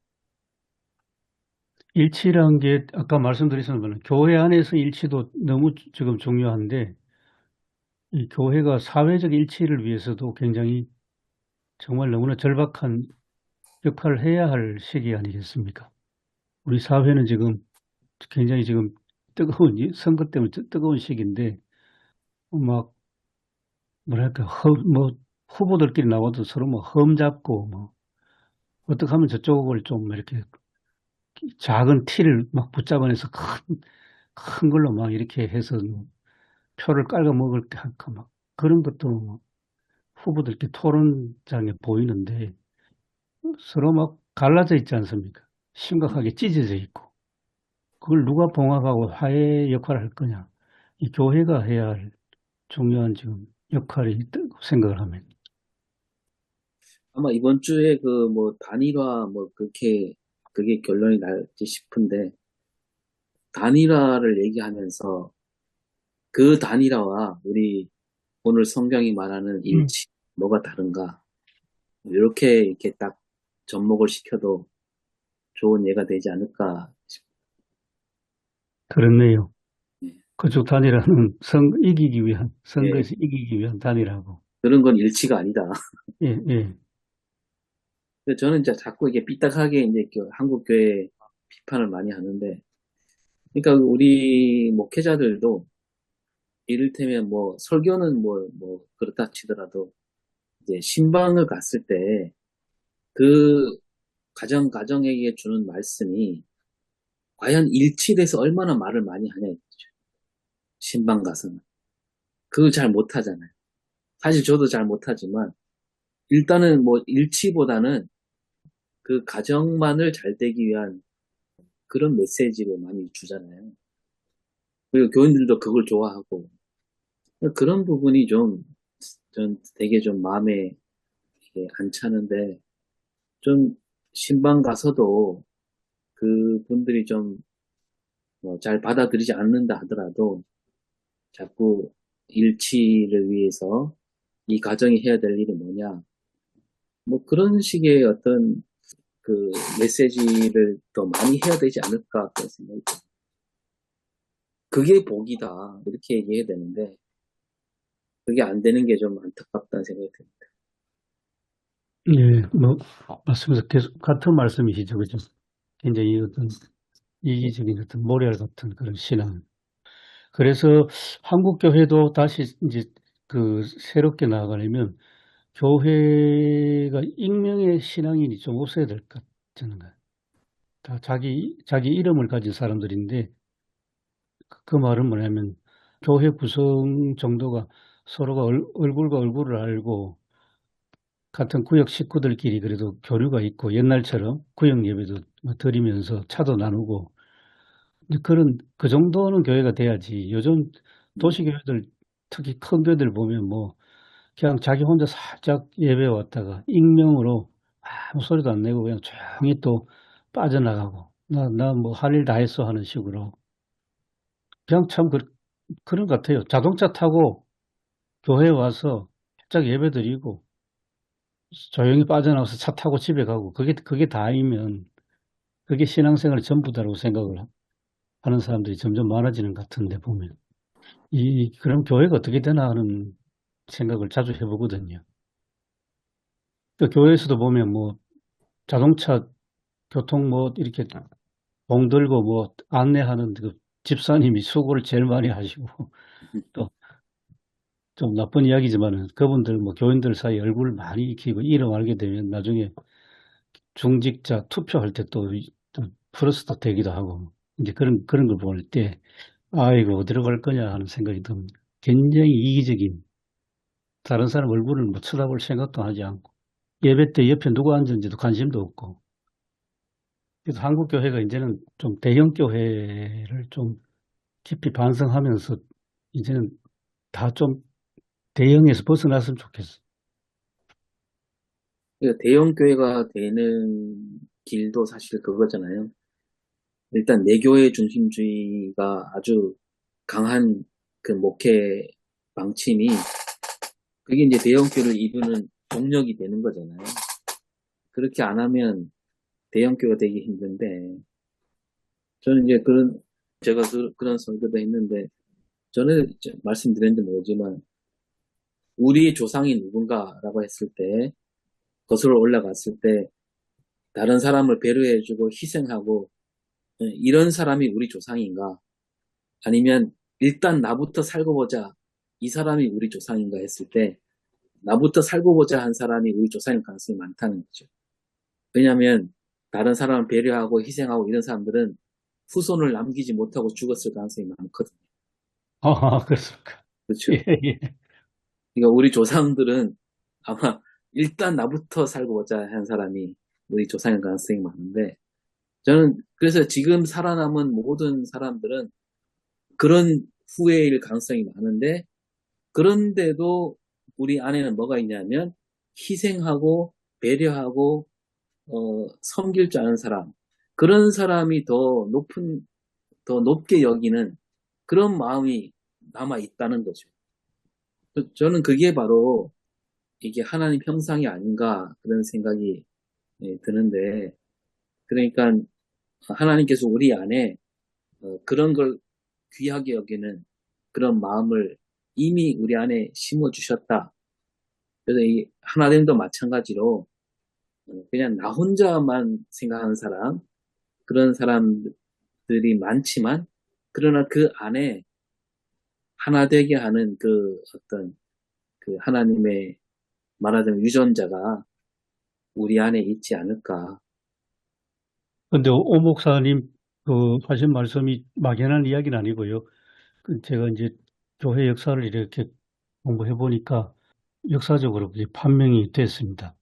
일치란 게, 아까 말씀드렸지만, 교회 안에서 일치도 너무 지금 중요한데, 이 교회가 사회적 일치를 위해서도 굉장히 정말 너무나 절박한 역할을 해야 할 시기 아니겠습니까? 우리 사회는 지금 굉장히 지금 선거 때문에 뜨거운 시기인데, 막, 뭐랄까, 후보들끼리 나와도 서로 뭐 험잡고, 어떻게 하면 저쪽을 좀 이렇게 작은 티를 막 붙잡아내서 큰 걸로 막 이렇게 해서 표를 깔아 먹을 게 할까 막 그런 것도 후보들끼리 토론장에 보이는데 서로 막 갈라져 있지 않습니까? 심각하게 찢어져 있고 그걸 누가 봉합하고 화해 역할을 할 거냐? 이 교회가 해야 할 중요한 지금 역할이 있다고 생각을 합니다. 아마 이번 주에 그 뭐 단일화 뭐 그게 결론이 날지 싶은데 단일화를 얘기하면서 그 단일화와 우리 오늘 성경이 말하는 일치 뭐가 다른가 이렇게 딱 접목을 시켜도 좋은 예가 되지 않을까 싶어요. 그렇네요. 예. 그쪽 단일화는 선거에서 예. 이기기 위한 단일화고. 그런 건 일치가 아니다. 예, 예. 근데 저는 이제 자꾸 이게 삐딱하게 이제 한국 교회 비판을 많이 하는데, 그러니까 우리 목회자들도 이를테면 뭐 설교는 뭐 그렇다 치더라도 이제 신방을 갔을 때 그 가정에게 주는 말씀이 과연 일치돼서 얼마나 말을 많이 하냐 이거죠. 신방 가서는 그걸 잘 못하잖아요. 사실 저도 잘 못하지만 일단은 뭐 일치보다는 그 가정만을 잘 되기 위한 그런 메시지를 많이 주잖아요. 그리고 교인들도 그걸 좋아하고 그런 부분이 전 되게 좀 마음에 이게 안 차는데 좀 신방 가서도 그분들이 좀 잘 받아들이지 않는다 하더라도 자꾸 일치를 위해서 이 가정이 해야 될 일이 뭐냐 뭐 그런 식의 어떤 그 메시지를 더 많이 해야 되지 않을까 그런 생각이 듭니다. 그게 복이다 이렇게 얘기해야 되는데 그게 안 되는 게 좀 안타깝다는 생각이 듭니다. 예, 맞습니다. 계속 같은 말씀이시죠, 그죠? 굉장히 어떤 이기적인 어떤 모래알 같은 그런 신앙. 그래서 한국 교회도 다시 이제 새롭게 나아가려면 교회가 익명의 신앙인이 좀 없어야 될 것 같은 거예요. 다 자기 이름을 가진 사람들인데 그 말은 뭐냐면 교회 구성 정도가 서로가 얼굴과 얼굴을 알고 같은 구역 식구들끼리 그래도 교류가 있고 옛날처럼 구역 예배도 드리면서 차도 나누고 그 정도는 교회가 돼야지. 요즘 도시교회들 특히 큰 교회들 보면 그냥 자기 혼자 살짝 예배 왔다가 익명으로 아무 소리도 안 내고 그냥 조용히 또 빠져나가고 나 뭐 할 일 다 했어 하는 식으로 그냥 참 그런 것 같아요. 자동차 타고 교회에 와서 살짝 예배 드리고 조용히 빠져나와서 차 타고 집에 가고 그게 다이면 그게 신앙생활의 전부다라고 생각을 하는 사람들이 점점 많아지는 것 같은데 보면 그럼 교회가 어떻게 되나 하는 생각을 자주 해보거든요. 또 교회에서도 보면 자동차 교통 이렇게 봉 들고 안내하는 그 집사님이 수고를 제일 많이 하시고 또 좀 나쁜 이야기지만은 그분들 교인들 사이 얼굴 많이 익히고 이름 알게 되면 나중에 중직자 투표할 때 또 플러스도 되기도 하고 이제 그런 걸 볼 때 아이고, 어디로 갈 거냐 하는 생각이 듭니다. 굉장히 이기적인, 다른 사람 얼굴을 뭐 쳐다볼 생각도 하지 않고, 예배 때 옆에 누가 앉은지도 관심도 없고, 그래서 한국교회가 이제는 좀 대형교회를 좀 깊이 반성하면서, 이제는 다 좀 대형에서 벗어났으면 좋겠어. 그러니까 대형 교회가 되는 길도 사실 그거잖아요. 일단 내교회 중심주의가 아주 강한 그 목회 방침이 그게 이제 대형 교회를 이루는 동력이 되는 거잖아요. 그렇게 안 하면 대형 교회가 되기 힘든데 저는 이제 제가 그런 설교도 했는데 저는 말씀드렸는지 모르지만 우리 조상이 누군가라고 했을 때 거슬러 올라갔을 때 다른 사람을 배려해주고 희생하고 이런 사람이 우리 조상인가? 아니면 일단 나부터 살고 보자. 이 사람이 우리 조상인가 했을 때 나부터 살고 보자 한 사람이 우리 조상일 가능성이 많다는 거죠. 왜냐하면 다른 사람을 배려하고 희생하고 이런 사람들은 후손을 남기지 못하고 죽었을 가능성이 많거든요. 그렇습니까? 그렇죠. 예, 예. 그러니까 우리 조상들은 아마 일단 나부터 살고 보자 한 사람이 우리 조상일 가능성이 많은데 저는 그래서 지금 살아남은 모든 사람들은 그런 후회일 가능성이 많은데 그런데도 우리 안에는 뭐가 있냐면 희생하고 배려하고 섬길 줄 아는 사람 그런 사람이 더 높게 여기는 그런 마음이 남아 있다는 거죠. 저는 그게 바로 이게 하나님 형상이 아닌가 그런 생각이 드는데 그러니까 하나님께서 우리 안에 그런 걸 귀하게 여기는 그런 마음을 이미 우리 안에 심어 주셨다. 그래서 이 하나됨도 마찬가지로 그냥 나 혼자만 생각하는 사람 그런 사람들이 많지만 그러나 그 안에 하나 되게 하는 그 어떤 그 하나님의 말하자면 유전자가 우리 안에 있지 않을까. 근데 오 목사님 그 하신 말씀이 막연한 이야기는 아니고요. 제가 이제 교회 역사를 이렇게 공부해 보니까 역사적으로 이제 판명이 됐습니다.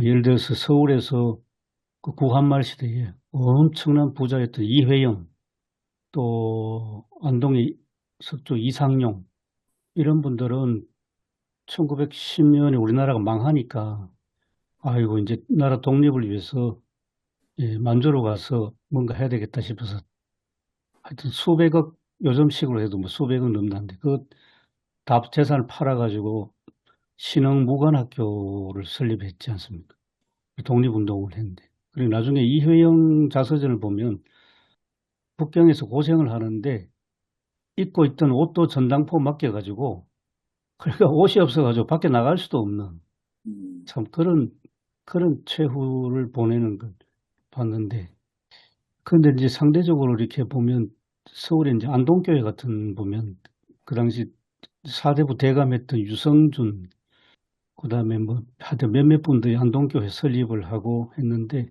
예를 들어서 서울에서 그 구한말 시대에 엄청난 부자였던 이회영, 또 안동의 석조 이상용 이런 분들은 1910년에 우리나라가 망하니까 아이고 이제 나라 독립을 위해서 만주로 가서 뭔가 해야 되겠다 싶어서 하여튼 수백억 요즘식으로 해도 뭐 수백억 넘는데 그 다 재산을 팔아가지고 신흥무관학교를 설립했지 않습니까? 독립운동을 했는데 그리고 나중에 이회영 자서전을 보면 북경에서 고생을 하는데 입고 있던 옷도 전당포 맡겨가지고 그러니까 옷이 없어가지고 밖에 나갈 수도 없는 참 그런 최후를 보내는 걸 봤는데 그런데 이제 상대적으로 이렇게 보면 서울에 이제 안동교회 같은 보면 그 당시 사대부 대감했던 유성준 그다음에 뭐 하여튼 몇몇 분들이 안동교회 설립을 하고 했는데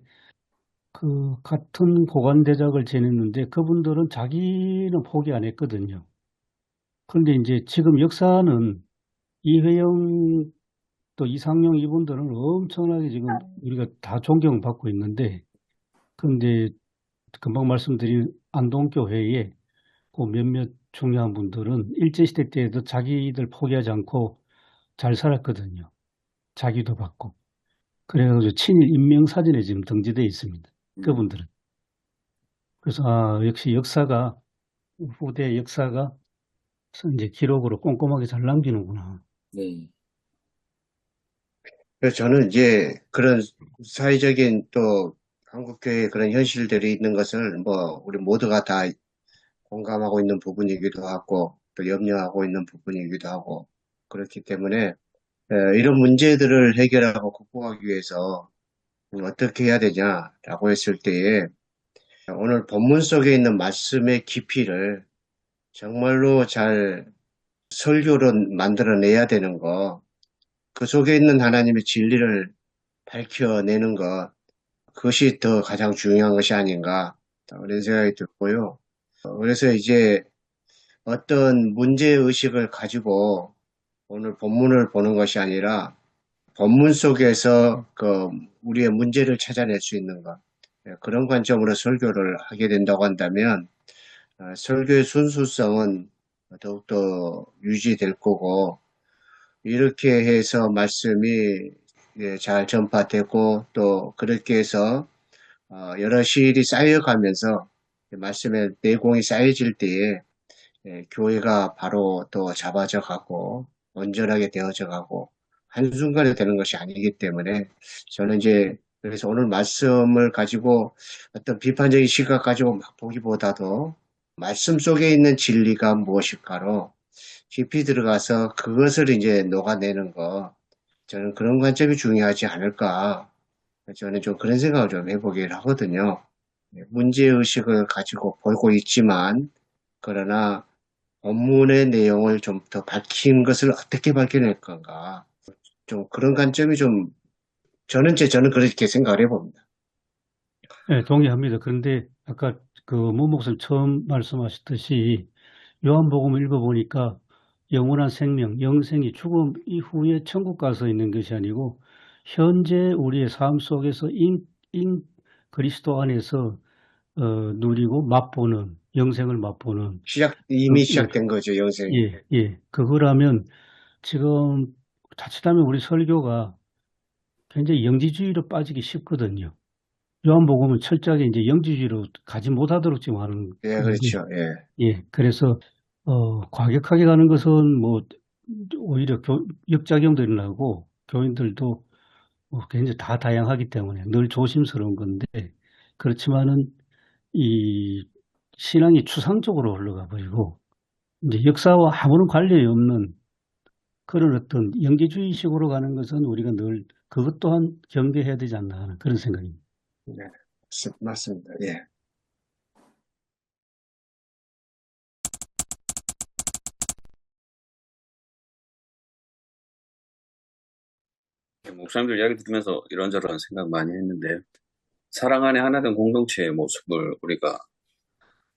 그 같은 고관대작을 지냈는데 그분들은 자기는 포기 안 했거든요. 그런데 이제 지금 역사는 이회영 또 이상용 이분들은 엄청나게 지금 우리가 다 존경받고 있는데 그런데 금방 말씀드린 안동교회에 그 몇몇 중요한 분들은 일제시대 때에도 자기들 포기하지 않고 잘 살았거든요. 자기도 받고. 그래가지고 친일 인명사진에 지금 등재되어 있습니다. 그분들은. 그래서 역시 역사가 후대 역사가 이제 기록으로 꼼꼼하게 잘 남기는구나. 네. 그래서 저는 이제 그런 사회적인 또 한국교회의 그런 현실들이 있는 것을 뭐 우리 모두가 다 공감하고 있는 부분이기도 하고 또 염려하고 있는 부분이기도 하고 그렇기 때문에 이런 문제들을 해결하고 극복하기 위해서 어떻게 해야 되냐라고 했을 때에 오늘 본문 속에 있는 말씀의 깊이를 정말로 잘 설교로 만들어내야 되는 거, 그 속에 있는 하나님의 진리를 밝혀내는 것, 그것이 더 가장 중요한 것이 아닌가, 그런 생각이 들고요. 그래서 이제 어떤 문제의식을 가지고 오늘 본문을 보는 것이 아니라 본문 속에서 우리의 문제를 찾아낼 수 있는 것. 그런 관점으로 설교를 하게 된다고 한다면 설교의 순수성은 더욱더 유지될 거고 이렇게 해서 말씀이 잘 전파되고 또 그렇게 해서 여러 시일이 쌓여가면서 말씀의 내공이 쌓여질 때에 교회가 바로 또 잡아져 가고 온전하게 되어져 가고 한순간에 되는 것이 아니기 때문에 저는 이제 그래서 오늘 말씀을 가지고 어떤 비판적인 시각 가지고 막 보기보다도 말씀 속에 있는 진리가 무엇일까로 깊이 들어가서 그것을 이제 녹아내는 거 저는 그런 관점이 중요하지 않을까 저는 좀 그런 생각을 좀 해보긴 하거든요. 문제의식을 가지고 보고 있지만 그러나 본문의 내용을 좀 더 밝힌 것을 어떻게 밝혀낼 건가. 좀 그런 관점이 저는 그렇게 생각을 해봅니다. 네, 동의합니다. 그런데 아까 그 문 목사님 처음 말씀하셨듯이 요한복음을 읽어보니까 영원한 생명, 영생이 죽음 이후에 천국 가서 있는 것이 아니고 현재 우리의 삶 속에서 인 그리스도 안에서 누리고 맛보는 영생을 맛보는 이미 예, 시작된 거죠, 영생이. 그거라면 지금 자칫하면 우리 설교가 굉장히 영지주의로 빠지기 쉽거든요. 요한복음은 철저하게 이제 영지주의로 가지 못하도록 지금 하는 예, 건데, 그렇죠. 예. 그래서 과격하게 가는 것은 뭐 오히려 역작용도 일어나고 교인들도 굉장히 다 다양하기 때문에 늘 조심스러운 건데 그렇지만은 이 신앙이 추상적으로 흘러가 버리고 이제 역사와 아무런 관련이 없는 그런 어떤 영지주의식으로 가는 것은 우리가 늘 그것 또한 경계해야 되지 않나 하는 그런 생각입니다. 네, 맞습니다. 예. 목사님들 이야기 들으면서 이런저런 생각 많이 했는데, 사랑 안에 하나된 공동체의 모습을 우리가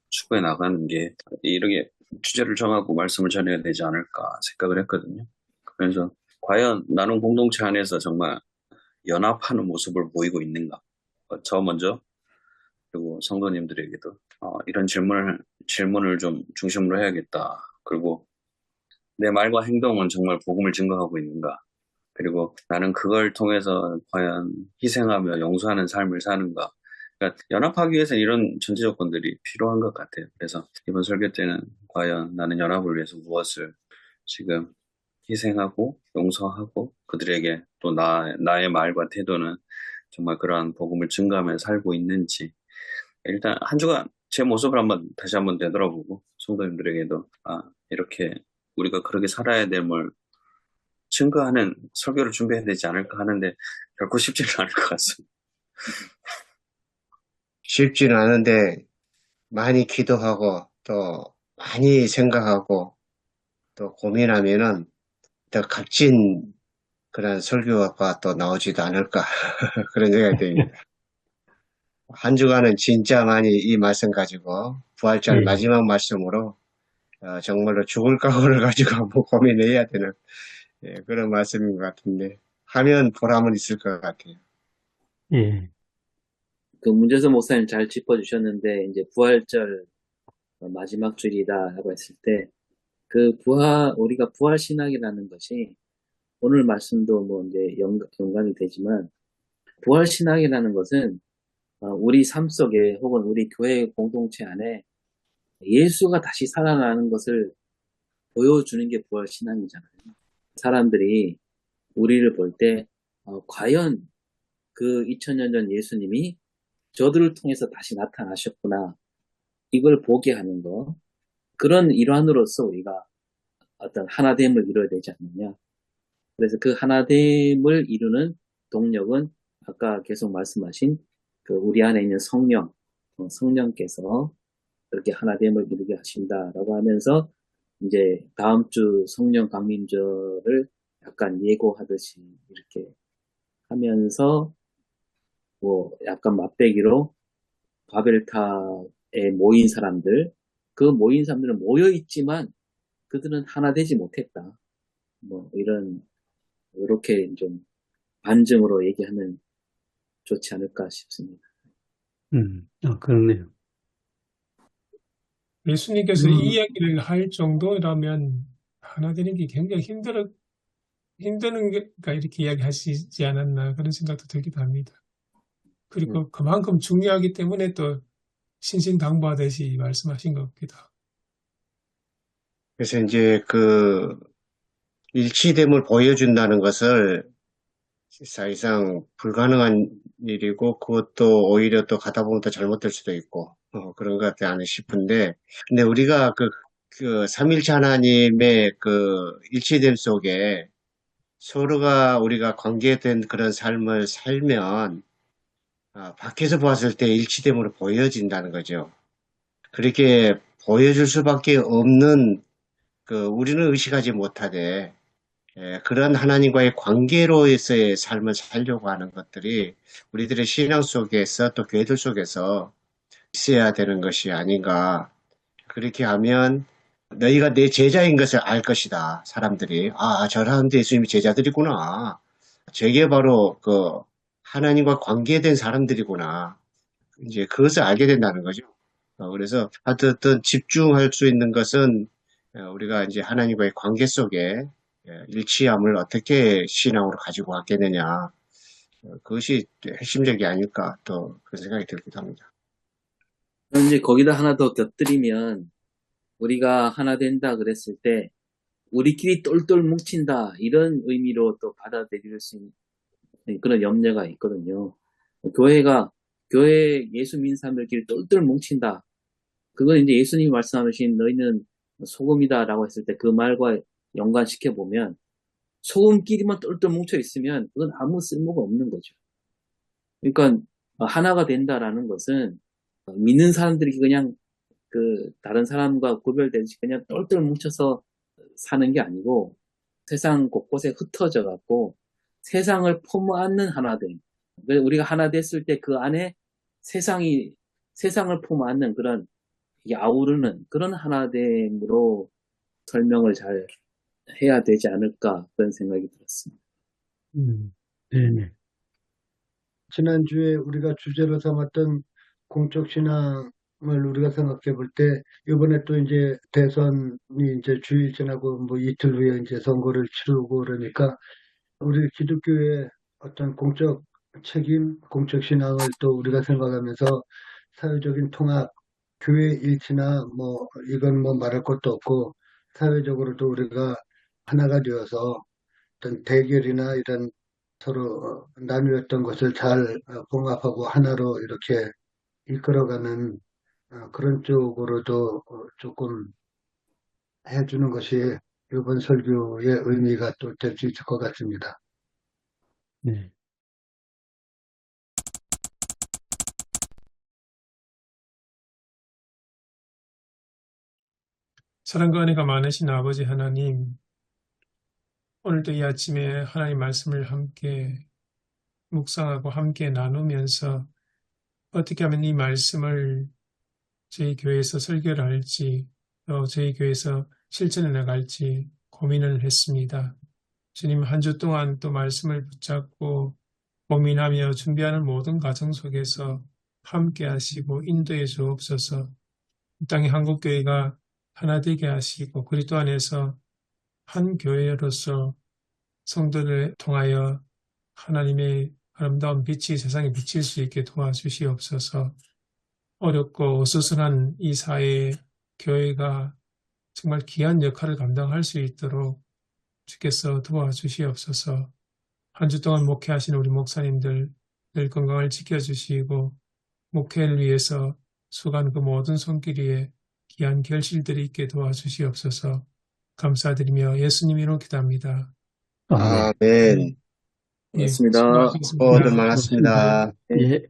추구해 나가는 게 이렇게 주제를 정하고 말씀을 전해야 되지 않을까 생각을 했거든요. 그래서 과연 나는 공동체 안에서 정말 연합하는 모습을 보이고 있는가? 저 먼저, 그리고 성도님들에게도 이런 질문을 좀 중심으로 해야겠다. 그리고 내 말과 행동은 정말 복음을 증거하고 있는가? 그리고 나는 그걸 통해서 과연 희생하며 용서하는 삶을 사는가. 그러니까 연합하기 위해서 이런 전제 조건들이 필요한 것 같아요. 그래서 이번 설교 때는 과연 나는 연합을 위해서 무엇을 지금 희생하고 용서하고 그들에게 또 나의 말과 태도는 정말 그러한 복음을 증가하며 살고 있는지 일단 한 주간 제 모습을 다시 한번 되돌아보고 성도님들에게도 이렇게 우리가 그렇게 살아야 됨을 증거하는 설교를 준비해야 되지 않을까 하는데 결코 쉽지는 않을 것 같습니다. 쉽지는 않은데 많이 기도하고 또 많이 생각하고 또 고민하면은 더 값진 그런 설교가 또 나오지도 않을까 그런 생각이 듭니다. 한 주간은 진짜 많이 이 말씀 가지고 부활절 예. 마지막 말씀으로 정말로 죽을 각오를 가지고 한번 고민해야 되는 그런 말씀인 것 같은데 하면 보람은 있을 것 같아요. 예. 그 문재선 목사님 잘 짚어주셨는데, 이제 부활절 마지막 주일이다라고 했을 때, 우리가 부활신학이라는 것이, 오늘 말씀도 뭐 이제 연관이 되지만, 부활신학이라는 것은 우리 삶 속에 혹은 우리 교회 공동체 안에 예수가 다시 살아나는 것을 보여주는 게 부활신앙이잖아요. 사람들이 우리를 볼 때, 과연 그 2000년 전 예수님이 저들을 통해서 다시 나타나셨구나. 이걸 보게 하는 거. 그런 일환으로서 우리가 어떤 하나됨을 이루어야 되지 않느냐. 그래서 그 하나됨을 이루는 동력은 아까 계속 말씀하신 그 우리 안에 있는 성령께서 그렇게 하나됨을 이루게 하신다라고 하면서 이제 다음 주 성령 강림절을 약간 예고하듯이 이렇게 하면서 뭐 약간 맛배기로 바벨탑에 모인 사람들, 그 모인 사람들은 모여 있지만 그들은 하나 되지 못했다. 뭐 이렇게 좀 반증으로 얘기하면 좋지 않을까 싶습니다. 그렇네요. 예수님께서 이 이야기를 할 정도라면 하나 되는 게 굉장히 힘드는 게가 이렇게 이야기하시지 않았나 그런 생각도 들기도 합니다. 그리고 그만큼 중요하기 때문에 또 신신당부하듯이 말씀하신 것 같기도 하고. 그래서 이제 그 일치됨을 보여준다는 것을 사실상 불가능한 일이고 그것도 오히려 또 가다 보면 또 잘못될 수도 있고 그런 것 같지 않나 싶은데 근데 우리가 그 삼일체 하나님의 그 일치됨 속에 서로가 우리가 관계된 그런 삶을 살면 밖에서 봤을 때 일치됨으로 보여진다는 거죠. 그렇게 보여줄 수밖에 없는 우리는 의식하지 못하되 그런 하나님과의 관계로서의 삶을 살려고 하는 것들이 우리들의 신앙 속에서 또 교회들 속에서 있어야 되는 것이 아닌가. 그렇게 하면 너희가 내 제자인 것을 알 것이다. 사람들이. 저 사람들 예수님이 제자들이구나. 저게 바로 하나님과 관계된 사람들이구나. 이제 그것을 알게 된다는 거죠. 그래서 어떤 집중할 수 있는 것은 우리가 이제 하나님과의 관계 속에 일치함을 어떻게 신앙으로 가지고 갔겠느냐. 그것이 핵심적이 아닐까 또 그런 생각이 들기도 합니다. 이제 거기다 하나 더 곁들이면 우리가 하나 된다 그랬을 때 우리끼리 똘똘 뭉친다 이런 의미로 또 받아들일 수 있는 그런 염려가 있거든요. 교회 예수 믿는 사람들끼리 똘똘 뭉친다. 그건 이제 예수님이 말씀하신 너희는 소금이다라고 했을 때 그 말과 연관시켜 보면 소금끼리만 똘똘 뭉쳐 있으면 그건 아무 쓸모가 없는 거죠. 그러니까 하나가 된다라는 것은 믿는 사람들이 그냥 다른 사람과 구별되듯이 그냥 똘똘 뭉쳐서 사는 게 아니고 세상 곳곳에 흩어져 갖고 세상을 품어안는 하나됨. 우리가 하나 됐을 때 그 안에 세상을 품어안는 그런 아우르는 그런 하나됨으로 설명을 잘 해야 되지 않을까 그런 생각이 들었습니다. 네네. 지난주에 우리가 주제로 삼았던 공적 신앙을 우리가 생각해 볼 때, 이번에 또 이제 대선이 이제 주일 지나고 뭐 이틀 후에 이제 선거를 치르고 그러니까 우리 기독교의 어떤 공적 책임, 공적 신앙을 또 우리가 생각하면서 사회적인 통합, 교회 일치나 뭐 이건 뭐 말할 것도 없고 사회적으로도 우리가 하나가 되어서 어떤 대결이나 이런 서로 나누었던 것을 잘 봉합하고 하나로 이렇게 이끌어가는 그런 쪽으로도 조금 해주는 것이 이번 설교의 의미가 또 될 수 있을 것 같습니다. 네. 사랑과 은혜가 많으신 아버지 하나님, 오늘도 이 아침에 하나님 말씀을 함께 묵상하고 함께 나누면서 어떻게 하면 이 말씀을 저희 교회에서 설교를 할지 또 저희 교회에서 실천해 나갈지 고민을 했습니다. 주님 한 주 동안 또 말씀을 붙잡고 고민하며 준비하는 모든 과정 속에서 함께 하시고 인도해 주옵소서. 이 땅의 한국교회가 하나 되게 하시고 그리스도 안에서 한 교회로서 성도를 통하여 하나님의 아름다운 빛이 세상에 비칠 수 있게 도와주시옵소서. 어렵고 어수선한 이 사회에 교회가 정말 귀한 역할을 감당할 수 있도록 주께서 도와주시옵소서. 한 주 동안 목회하시는 우리 목사님들 늘 건강을 지켜주시고 목회를 위해서 수고한 그 모든 손길 위에 귀한 결실들이 있게 도와주시옵소서. 감사드리며 예수님 이름으로 기도합니다. 아멘. 고맙습니다. 수고하셨습니다. 수고들 많았습니다. 예.